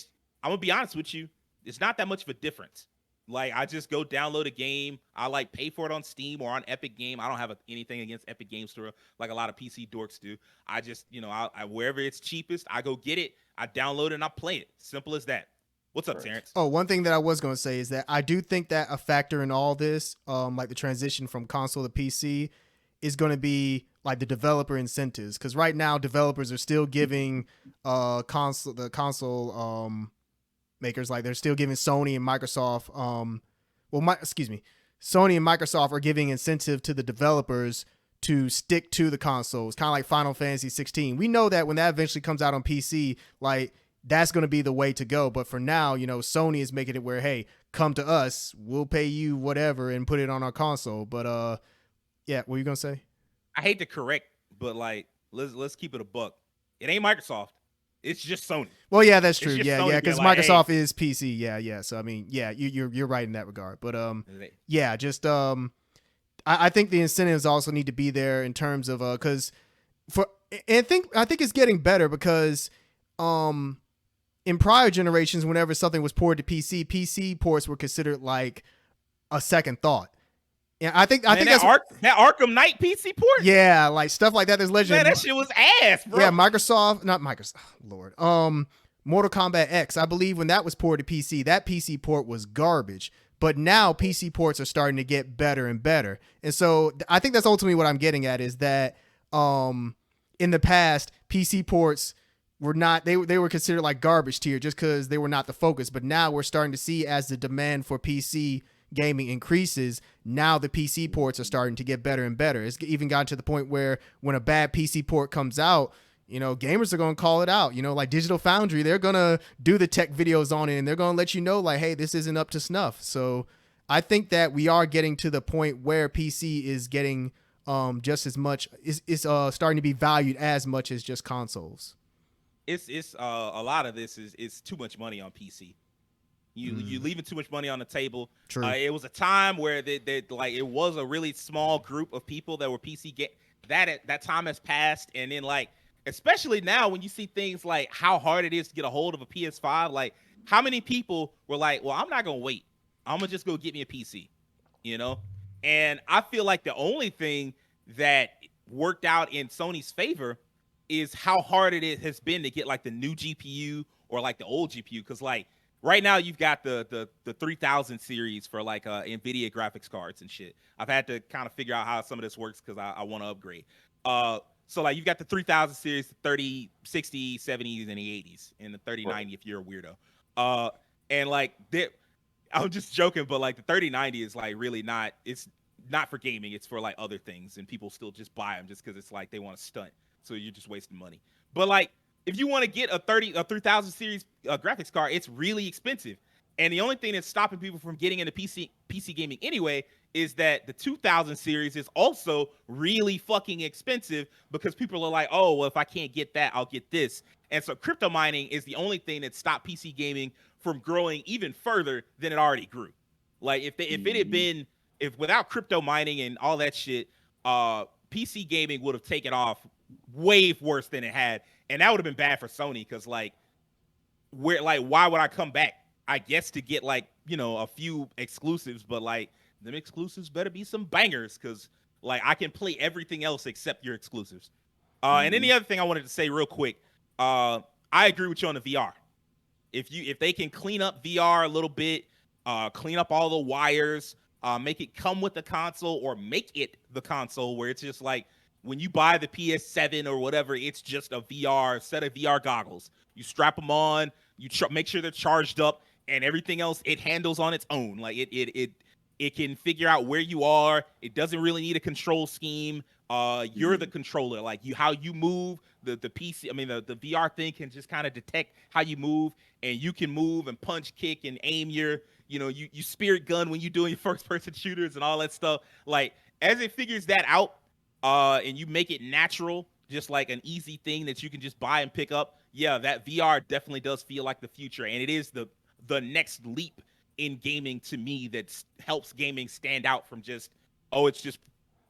gonna be honest with you, it's not that much of a difference. Like I just go download a game. I like pay for it on Steam or on Epic Game. I don't have anything against Epic Game Store like a lot of PC dorks do. I just, I wherever it's cheapest, I go get it. I download it and I play it. Simple as that. What's up, Terrence? Oh, one thing that I was going to say is that I do think that a factor in all this, like the transition from console to PC, is going to be like the developer incentives. Because right now, developers are still giving console makers, like they're still giving Sony and Microsoft. Sony and Microsoft are giving incentive to the developers to stick to the consoles, kind of like Final Fantasy 16. We know that when that eventually comes out on PC, like that's going to be the way to go. But for now, Sony is making it where, hey, come to us, we'll pay you whatever and put it on our console. But what were you going to say? I hate to correct, but like let's keep it a buck. It ain't Microsoft. It's just Sony. Well, yeah, that's true. just Yeah, Sony yeah, because being like, Microsoft is PC. Yeah, yeah. So I mean, yeah, you're right in that regard. But yeah, just I think the incentives also need to be there in terms of because I think it's getting better because in prior generations, whenever something was ported to PC ports were considered like a second thought. Yeah, I think that Arkham Knight PC port. Yeah, like stuff like that. There's legend. Man, that shit was ass, bro. Yeah, not Microsoft. Lord. Mortal Kombat X. I believe when that was ported to PC, that PC port was garbage. But now PC ports are starting to get better and better. And so I think that's ultimately what I'm getting at is that in the past, PC ports were not, they were considered like garbage tier just because they were not the focus. But now we're starting to see as the demand for PC gaming increases, now the PC ports are starting to get better and better. It's even gotten to the point where when a bad PC port comes out, gamers are going to call it out. Like Digital Foundry, they're going to do the tech videos on it and they're going to let you know like, hey, this isn't up to snuff. So I think that we are getting to the point where PC is getting just as much, is starting to be valued as much as just consoles. It's a lot of this is too much money on PC. You leaving too much money on the table. True. It was a time where like it was a really small group of people that were PC that time has passed, and then like especially now when you see things like how hard it is to get a hold of a PS5, like how many people were like, well, I'm not gonna wait, I'm gonna just go get me a PC, and I feel like the only thing that worked out in Sony's favor is how hard it has been to get like the new GPU or like the old GPU, because like right now you've got the 3000 series for like NVIDIA graphics cards and shit. I've had to kind of figure out how some of this works because I want to upgrade. So like you've got the 3000 series, the 30, 60, 70s, and the 80s, and the 3090 if you're a weirdo. And like I'm just joking, but like the 3090 is like really not, it's not for gaming, it's for like other things, and people still just buy them just because it's like they want to stunt. So you're just wasting money. But like if you want to get a 3000 series graphics card, it's really expensive. And the only thing that's stopping people from getting into PC gaming anyway is that the 2000 series is also really fucking expensive because people are like, oh, well, if I can't get that, I'll get this. And so crypto mining is the only thing that stopped PC gaming from growing even further than it already grew. Like if without crypto mining and all that shit, PC gaming would have taken off way worse than it had. And that would have been bad for Sony because why would I come back? I guess to get like, a few exclusives, but like them exclusives better be some bangers because like I can play everything else except your exclusives. And then the other thing I wanted to say real quick, I agree with you on the VR. If they can clean up VR a little bit, clean up all the wires, make it come with the console or make it the console where it's just like, when you buy the PS7 or whatever, it's just a set of VR goggles. You strap them on, you make sure they're charged up, and everything else it handles on its own. Like it can figure out where you are. It doesn't really need a control scheme. You're the controller. Like how you move, the PC. I mean the VR thing can just kind of detect how you move, and you can move and punch, kick, and aim your. You spirit gun when you're doing your first person shooters and all that stuff. Like as it figures that out. And you make it natural, just like an easy thing that you can just buy and pick up. Yeah, that VR definitely does feel like the future, and it is the next leap in gaming to me that helps gaming stand out from just it's just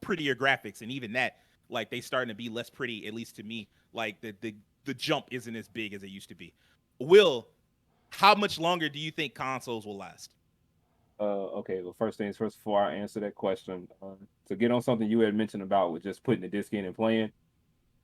prettier graphics, and even that, like they starting to be less pretty, at least to me. Like the jump isn't as big as it used to be. Will, how much longer do you think consoles will last? Okay, well, first things first, before I answer that question, to get on something you had mentioned about with just putting the disc in and playing,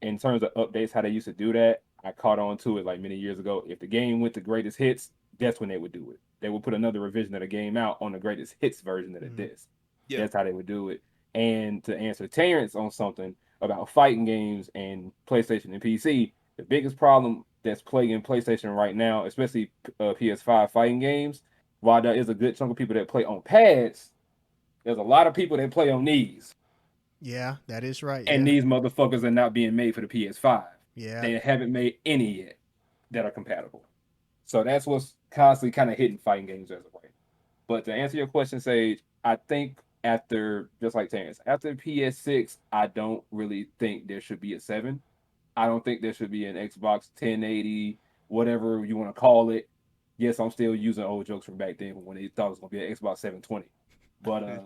in terms of updates, how they used to do that, I caught on to it like many years ago. If the game went to greatest hits, that's when they would do it. They would put another revision of the game out on the greatest hits version of the disc. Yeah. That's how they would do it. And to answer Terrence on something about fighting games and PlayStation and PC, the biggest problem that's plaguing PlayStation right now, especially PS5 fighting games, while there is a good chunk of people that play on pads, there's a lot of people that play on knees. Yeah, that is right. And these motherfuckers are not being made for the PS5. Yeah. They haven't made any yet that are compatible. So that's what's constantly kind of hitting fighting games as of right. But to answer your question, Sage, I think after, just like Terrence, after PS6, I don't really think there should be a 7. I don't think there should be an Xbox 1080, whatever you want to call it. Yes, I'm still using old jokes from back then when they thought it was gonna be an Xbox 720. But I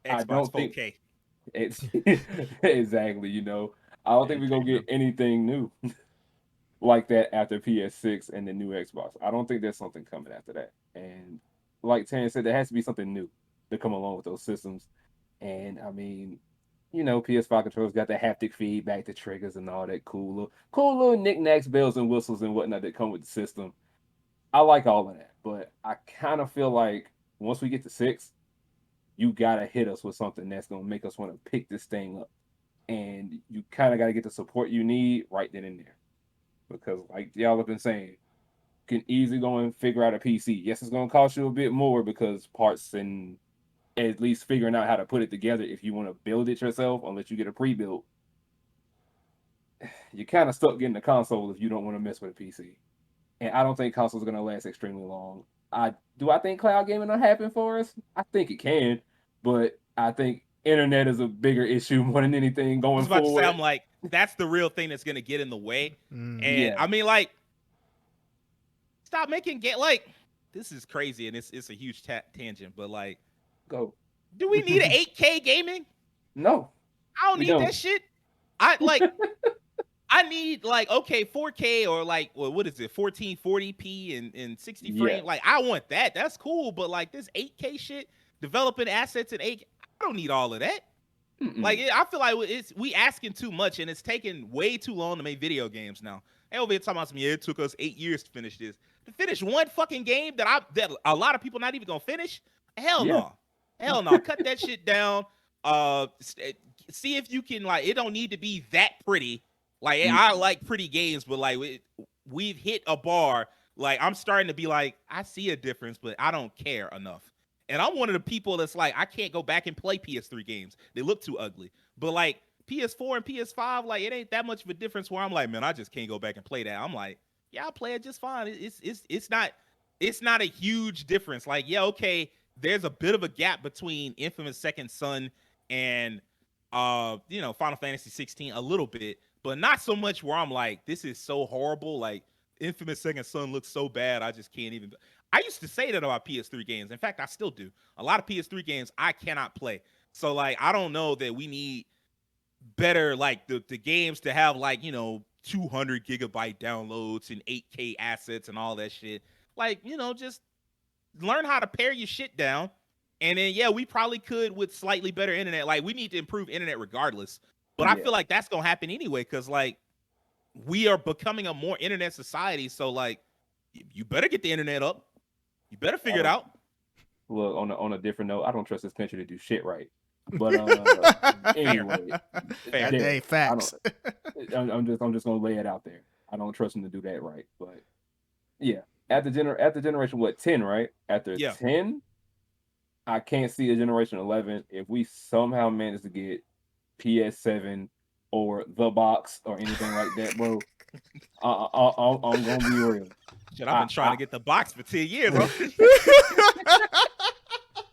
Xbox don't think 4K. it's exactly, you know. I don't think we're gonna get anything new like that after PS6 and the new Xbox. I don't think there's something coming after that. And like Tan said, there has to be something new to come along with those systems. And I mean, you know, PS5 controllers got the haptic feedback, the triggers, and all that cool little knickknacks, bells and whistles, and whatnot that come with the system. I like all of that, but I kind of feel like once we get to 6, you gotta hit us with something that's gonna make us want to pick this thing up, and you kind of gotta get the support you need right then and there, because like y'all have been saying, you can easily go and figure out a PC. Yes, it's gonna cost you a bit more because parts and at least figuring out how to put it together if you want to build it yourself, unless you get a pre-built. You're kind of stuck getting the console if you don't want to mess with a PC. And I don't think consoles are going to last extremely long. I think cloud gaming will happen for us? I think it can, but I think internet is a bigger issue more than anything I going was about forward. to say, I'm like, that's the real thing that's gonna get in the way. And Yeah. I mean, like, stop making like this is crazy, and it's a huge tangent, but like, Go. do we need an 8K gaming? No. I don't We need don't. that shit. I like I need like, okay, 4K or like, well, what is it, 1440p and 60 Yeah. frame. Like, I want that. That's cool, but like this 8K shit, developing assets in 8K, I don't need all of that. Mm-mm. Like, I feel like we asking too much, and it's taking way too long to make video games now. They over here talking about some, yeah, it took us 8 years to finish this. To finish one fucking game that a lot of people not even gonna finish? Hell Yeah. no. Hell no. Cut that shit down. See if you can, like, it don't need to be that pretty. Like, I like pretty games, but like we've hit a bar. Like, I'm starting to be like, I see a difference, but I don't care enough. And I'm one of the people that's like, I can't go back and play PS3 games. They look too ugly. But like PS4 and PS5, like, it ain't that much of a difference where I'm like, man, I just can't go back and play that. I'm like, yeah, I'll play it just fine. It's not a huge difference. Like, yeah, okay, there's a bit of a gap between Infamous Second Son and Final Fantasy 16 a little bit, but not so much where I'm like, this is so horrible. Like, Infamous Second Son looks so bad, I just can't even. I used to say that about PS3 games. In fact, I still do. A lot of PS3 games I cannot play. So like, I don't know that we need better, like the games to have like, 200 gigabyte downloads and 8K assets and all that shit. Like, just learn how to pare your shit down. And then, yeah, we probably could with slightly better internet. Like, we need to improve internet regardless. But I feel like that's going to happen anyway, because, like, we are becoming a more internet society. So, like, you better get the internet up. You better figure it out. Look, on a different note, I don't trust this country to do shit right. But anyway, Fair. Hey, facts. I'm just gonna lay it out there. I don't trust them to do that right. But yeah, at the generation 10, right? After 10, I can't see a generation 11 if we somehow manage to get PS7 or the box or anything like that, bro. I'm gonna be real. Shit, I've been trying to get the box for 10 years, bro.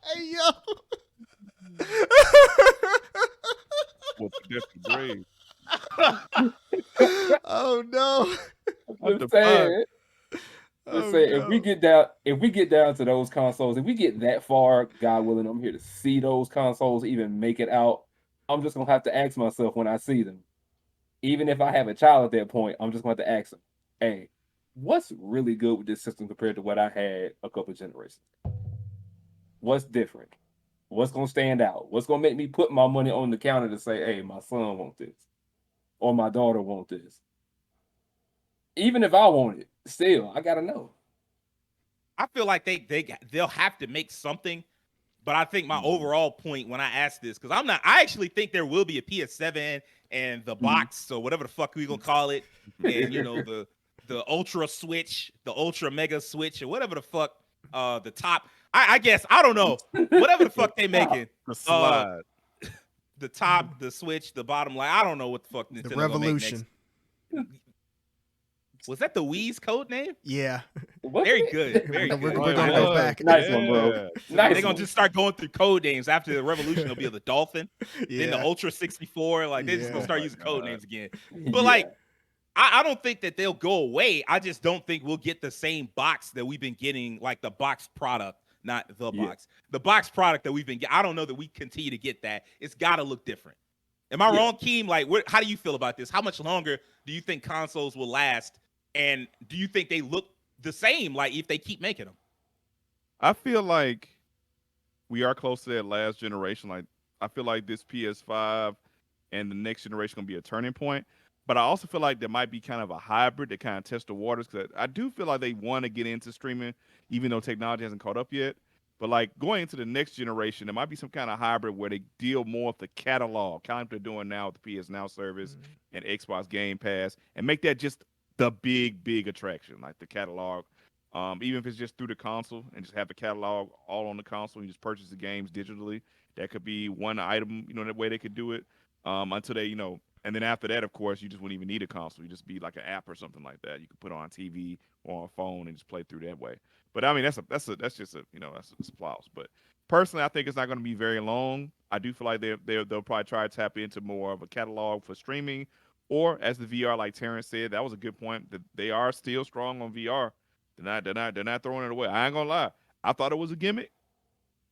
Hey, yo. What's the different grade? Oh no. I'm just saying. If we get down to those consoles, if we get that far, God willing, I'm here to see those consoles even make it out. I'm just gonna have to ask myself when I see them, even if I have a child at that point, I'm just going to have to ask them, hey, what's really good with this system compared to what I had a couple of generations? What's different? What's going to stand out? What's going to make me put my money on the counter to say, hey, my son wants this, or my daughter wants this? Even if I want it, still, I got to know. I feel like they'll have to make something, but I think my overall point when I ask this, because I actually think there will be a PS7 and the box, or whatever the fuck we gonna call it, and the Ultra Switch, the Ultra Mega Switch, or whatever the fuck, the top. I guess, I don't know, whatever the fuck they making. The slide. The top, the Switch, the bottom, like, I don't know what the fuck Nintendo The Revolution. Was that the Wii's code name? Yeah. Wasn't Very it? good. Very We're- good. we're Oh, gonna it go was. back. Nice one, bro. Yeah. Nice They're gonna one. just start going through code names after the Revolution. It'll be the Dolphin, then the Yeah. Ultra 64. Like they're just Yeah. gonna start Oh my using code God. names again. Yeah. But like, I don't think that they'll go away. I just don't think we'll get the same box that we've been getting, like the box product, not the Yeah. box. The box product that we've been getting. I don't know that we continue to get that. It's got to look different. Am I Yeah. wrong, Keem? Like, how do you feel about this? How much longer do you think consoles will last? And do you think they look the same, like if they keep making them? I feel like we are close to that last generation. Like I feel like this PS5 and the next generation gonna be a turning point. But I also feel like there might be kind of a hybrid to kind of test the waters because I do feel like they want to get into streaming, even though technology hasn't caught up yet. But like going into the next generation, there might be some kind of hybrid where they deal more with the catalog, kind of like they're doing now with the PS Now service and Xbox Game Pass, and make that just the big attraction, like the catalog. Even if it's just through the console and just have the catalog all on the console, and you just purchase the games digitally. That could be one item, that way they could do it. Until they, and then after that, of course, you just wouldn't even need a console. You just be like an app or something like that. You could put it on TV or on a phone and just play through that way. But I mean, that's just a flaws. But personally, I think it's not going to be very long. I do feel like they'll probably try to tap into more of a catalog for streaming, or as the VR, like Terrence said, that was a good point. That they are still strong on VR. They're not throwing it away. I ain't gonna lie. I thought it was a gimmick.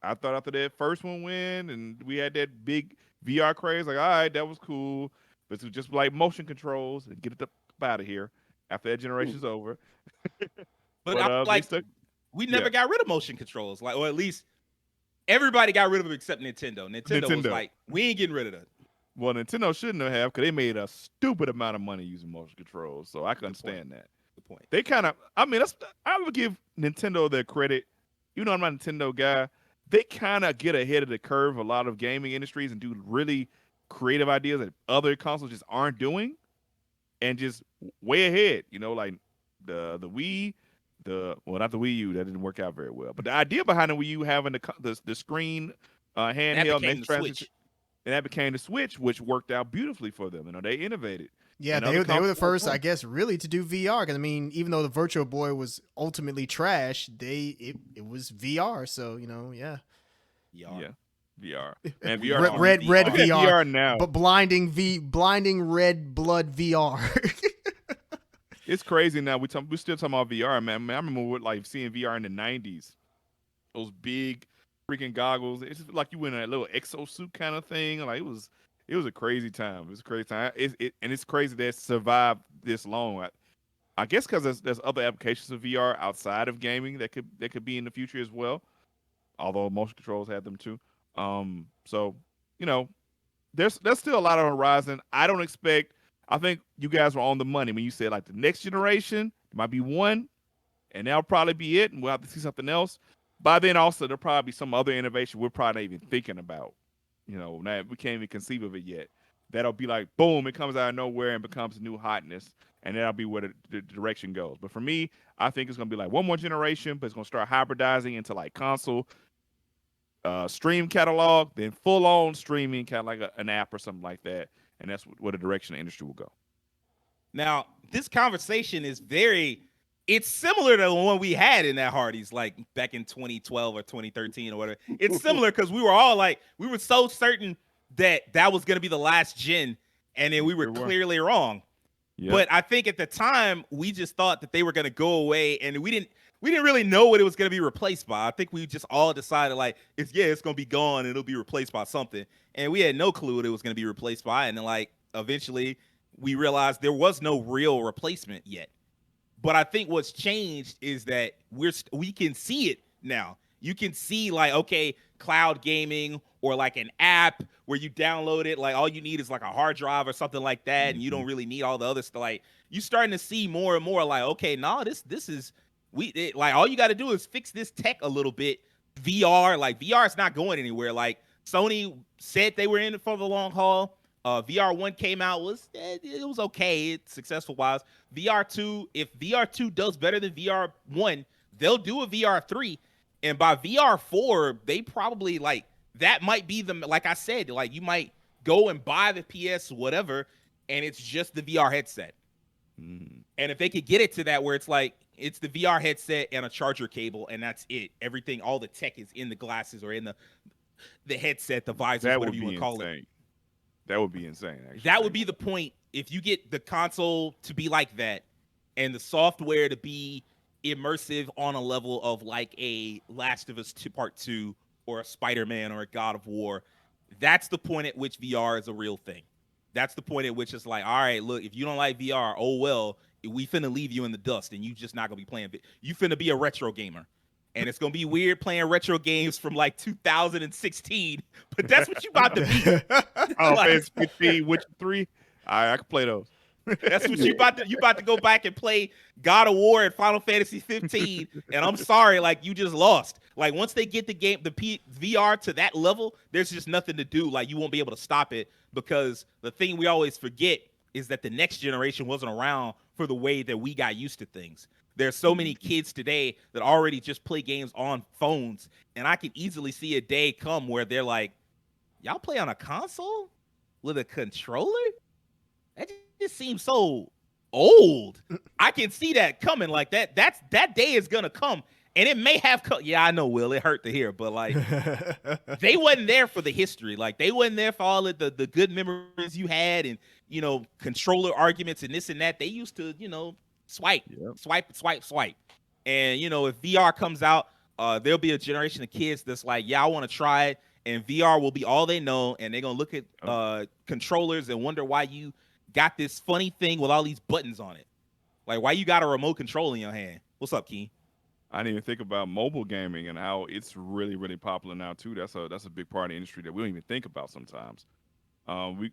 I thought after that first one win and we had that big VR craze, like, all right, that was cool. But it's just like motion controls and get it up out of here after that generation's over. But I like we never got rid of motion controls, like, or at least everybody got rid of them except Nintendo. Nintendo was like, we ain't getting rid of that. Well, Nintendo shouldn't have because they made a stupid amount of money using motion controls, so I can understand that. Good point. They kind of, I would give Nintendo their credit. Even though I'm not a Nintendo guy, they kind of get ahead of the curve a lot of gaming industries and do really creative ideas that other consoles just aren't doing, and just way ahead. Like the Wii, not the Wii U, that didn't work out very well. But the idea behind the Wii U having the screen handheld became the Switch. and that became the Switch, which worked out beautifully for them. They innovated. Yeah, they were the first, I guess, really to do VR. Because I mean, even though the Virtual Boy was ultimately trash, it was VR. So yeah. Yeah, VR and VR. VR. Red Look at VR. VR now. But blinding red blood VR. It's crazy now. We're still talking about VR, man. I remember seeing VR in the '90s. Those big freaking goggles. It's just like you went in a little exosuit kind of thing. Like it was a crazy time. It was a crazy time. It's crazy that it survived this long. I guess because there's other applications of VR outside of gaming that could be in the future as well. Although motion controls have them too. So there's still a lot on the horizon. I think you guys were on the money when you said like the next generation might be one, and that'll probably be it, and we'll have to see something else. By then, also there'll probably be some other innovation we're probably not even thinking about. Now we can't even conceive of it yet. That'll be like boom, it comes out of nowhere and becomes a new hotness, and that'll be where the direction goes. But for me, I think it's gonna be like one more generation, but it's gonna start hybridizing into like console, stream catalog, then full on streaming, kind of like an app or something like that. And that's where the direction the industry will go. Now, this conversation is it's similar to the one we had in that Hardee's, like back in 2012 or 2013 or whatever. It's similar because we were all like, we were so certain that was going to be the last gen, and then we were clearly wrong. Yep. But I think at the time, we just thought that they were going to go away, and we didn't really know what it was going to be replaced by. I think we just all decided like, it's going to be gone, and it'll be replaced by something. And we had no clue what it was going to be replaced by. And then like, eventually we realized there was no real replacement yet. But I think what's changed is that we can see it now. You can see like, okay, cloud gaming or like an app where you download it. Like all you need is like a hard drive or something like that. And you don't really need all the other stuff. Like you starting to see more and more like, okay, no, this is, like all you got to do is fix this tech a little bit. VR is not going anywhere. Like Sony said they were in it for the long haul. VR1 came out, it was okay, it's successful wise. VR2, if VR2 does better than VR1, they'll do a VR3, and by VR4, they probably like that might be like I said, like you might go and buy the PS whatever, and it's just the VR headset. And And if they could get it to that where it's like it's the VR headset and a charger cable and that's it. Everything, all the tech is in the glasses or in the headset, the visors, That would whatever you want be to call it. insane. That would be insane. Actually, That would be the point if you get the console to be like that and the software to be immersive on a level of like a Last of Us 2 Part 2 or a Spider-Man or a God of War. That's the point at which VR is a real thing. That's the point at which it's like, all right, look, if you don't like VR, oh well, we finna leave you in the dust and you just not gonna be playing. You finna be a retro gamer. And it's gonna be weird playing retro games from like 2016, but that's what you about to be. Oh, Like- Fantasy 15, Witcher 3. I can play those. That's what you about to go back and play God of War and Final Fantasy 15. And I'm sorry, like you just lost. Like once they get the game, VR to that level, there's just nothing to do. Like you won't be able to stop it because the thing we always forget is that the next generation wasn't around for the way that we got used to things. There's so many kids today that already just play games on phones, and I can easily see a day come where they're like, y'all play on a console with a controller? That just seems so old. I can see that coming. Like that day is gonna come, and it may have come. Yeah, I know, Will. It hurt to hear, but like they wasn't there for the history. Like they wasn't there for all of the good memories you had, and controller arguments and this and that. They used to swipe, swipe. And if VR comes out, there'll be a generation of kids that's like, yeah, I want to try it, and VR will be all they know, and they're gonna look at controllers and wonder why you got this funny thing with all these buttons on it. Like, why you got a remote control in your hand? What's up, Keen? I didn't even think about mobile gaming and how it's really, really popular now too. That's a big part of the industry that we don't even think about sometimes.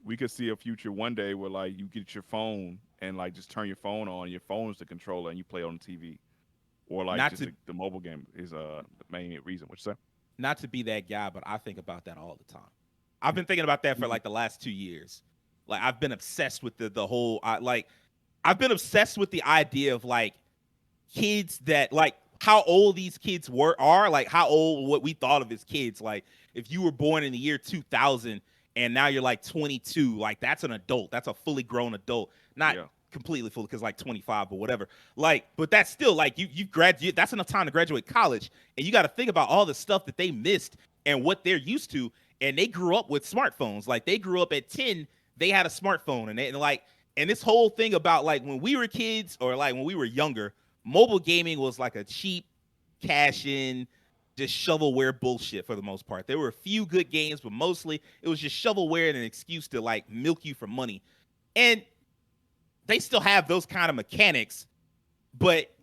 We could see a future one day where like you get your phone and like just turn your phone on, your phone is the controller, and you play on the TV, or like the mobile game is the main reason. What you say? Not to be that guy, but I think about that all the time. I've been thinking about that for like the last 2 years. Like I've been obsessed with the whole I've been obsessed with the idea of like kids that like how old these kids are, like how old what we thought of as kids. Like if you were born in the year 2000 and now you're like 22, like that's an adult. That's a fully grown adult. Not completely full because like 25 or whatever. Like, but that's still like you graduate. That's enough time to graduate college, and you got to think about all the stuff that they missed and what they're used to. And they grew up with smartphones. Like they grew up at 10, they had a smartphone, and this whole thing about like when we were kids or like when we were younger, mobile gaming was like a cheap cash in, just shovelware bullshit for the most part. There were a few good games, but mostly it was just shovelware and an excuse to like milk you for money. And they still have those kind of mechanics, but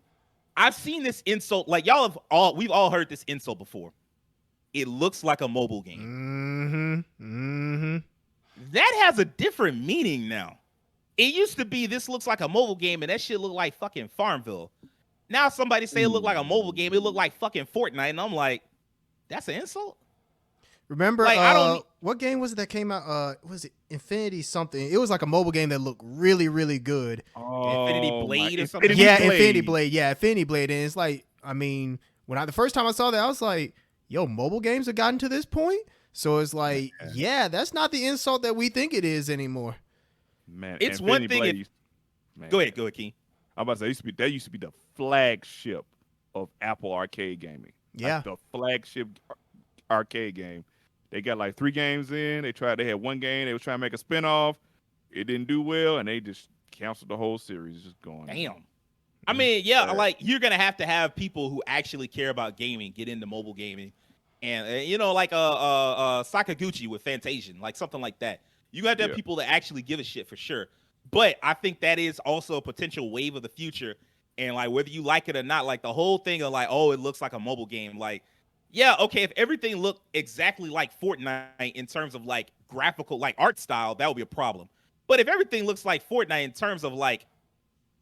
I've seen this insult. Like we've all heard this insult before. It looks like a mobile game. That has a different meaning now. It used to be this looks like a mobile game, and that shit look like fucking Farmville. Now somebody say it look like a mobile game, it look like fucking Fortnite, and I'm like, that's an insult? Remember, what game was it that came out? Was it Infinity something? It was like a mobile game that looked really, really good. Infinity Blade or something? Infinity Blade. Yeah, Infinity Blade. And it's like, I mean, the first time I saw that, I was like, yo, mobile games have gotten to this point? So it's like, yeah, that's not the insult that we think it is anymore. Man, it's Infinity one thing. Blade, Go ahead, King. I'm about to say that used to be the flagship of Apple arcade gaming. Yeah, like the flagship arcade game. They got like 3 games in. They had one game. They were trying to make a spinoff. It didn't do well, and they just canceled the whole series. Just going. Damn. I mean, like you're gonna have to have people who actually care about gaming get into mobile gaming, and like Sakaguchi with Fantasian, like something like that. You have to have people that actually give a shit for sure. But I think that is also a potential wave of the future, and like whether you like it or not, like the whole thing of like, oh, it looks like a mobile game, like. Yeah, okay, if everything looked exactly like Fortnite in terms of like graphical, like art style, that would be a problem. But if everything looks like Fortnite in terms of like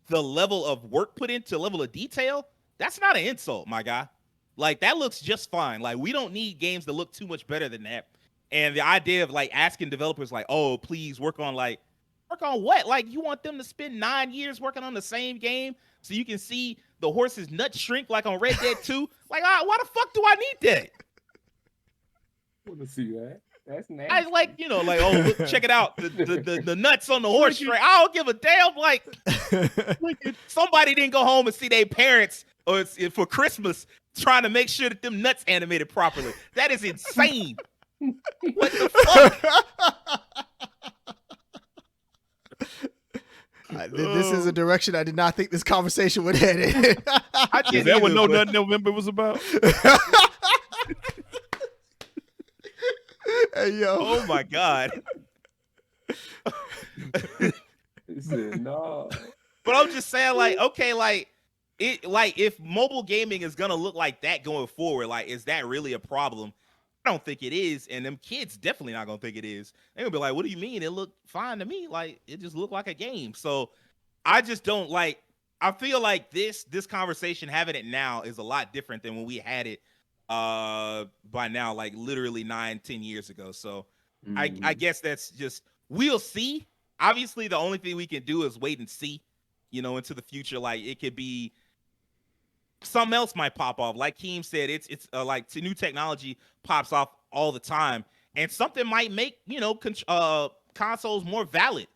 the level of work put into level of detail, that's not an insult, my guy. Like that looks just fine. Like we don't need games that look too much better than that. And the idea of like asking developers like, oh, please work on what? Like you want them to spend 9 years working on the same game so you can see the horse's nuts shrink like on Red Dead 2? Like, why the fuck do I need that? I want to see that. That's nasty. I like, oh, look, check it out. The nuts on the horse tray. I don't give a damn. Like, somebody didn't go home and see their parents or for Christmas trying to make sure that them nuts animated properly. That is insane. What the fuck? This is a direction I did not think this conversation would head in. Is that what No Nut November was about? Hey, yo. Oh my God. He said, no. But I'm just saying, like, okay, like if mobile gaming is gonna look like that going forward, like, is that really a problem? I don't think it is, and them kids definitely not gonna think it is. They're gonna be like, "What do you mean? It looked fine to me. Like, it just looked like a game." So, I just don't like. I feel like this conversation, having it now, is a lot different than when we had it by now, like literally 9-10 years ago. So, I guess that's just, we'll see. Obviously, the only thing we can do is wait and see, into the future. Like, it could be something else might pop off. Like Keem said, it's like new technology pops off all the time, and something might make consoles more valid.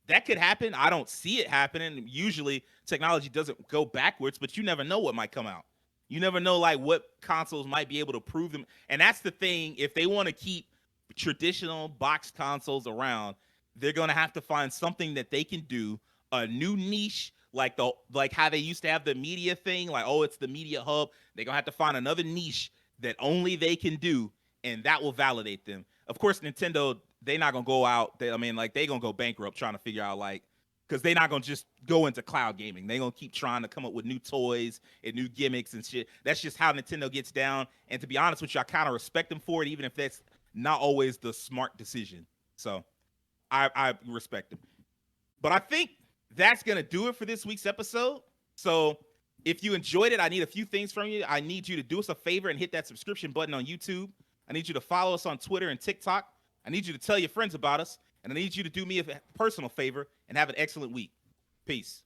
That could happen. I don't see it happening. Usually, technology doesn't go backwards, but you never know what might come out. You never know, like, what consoles might be able to prove them. And that's the thing. If they want to keep traditional box consoles around, they're gonna have to find something that they can do, a new niche. Like how they used to have the media thing, like, oh, it's the media hub. They're gonna have to find another niche that only they can do, and that will validate them. Of course, Nintendo, they're not gonna go out. They're gonna go bankrupt trying to figure out, like, because they're not gonna just go into cloud gaming. They're gonna keep trying to come up with new toys and new gimmicks and shit. That's just how Nintendo gets down. And to be honest with you, I kind of respect them for it, even if that's not always the smart decision. So I respect them. But I think that's going to do it for this week's episode. So if you enjoyed it, I need a few things from you. I need you to do us a favor and hit that subscription button on YouTube. I need you to follow us on Twitter and TikTok. I need you to tell your friends about us. And I need you to do me a personal favor and have an excellent week. Peace.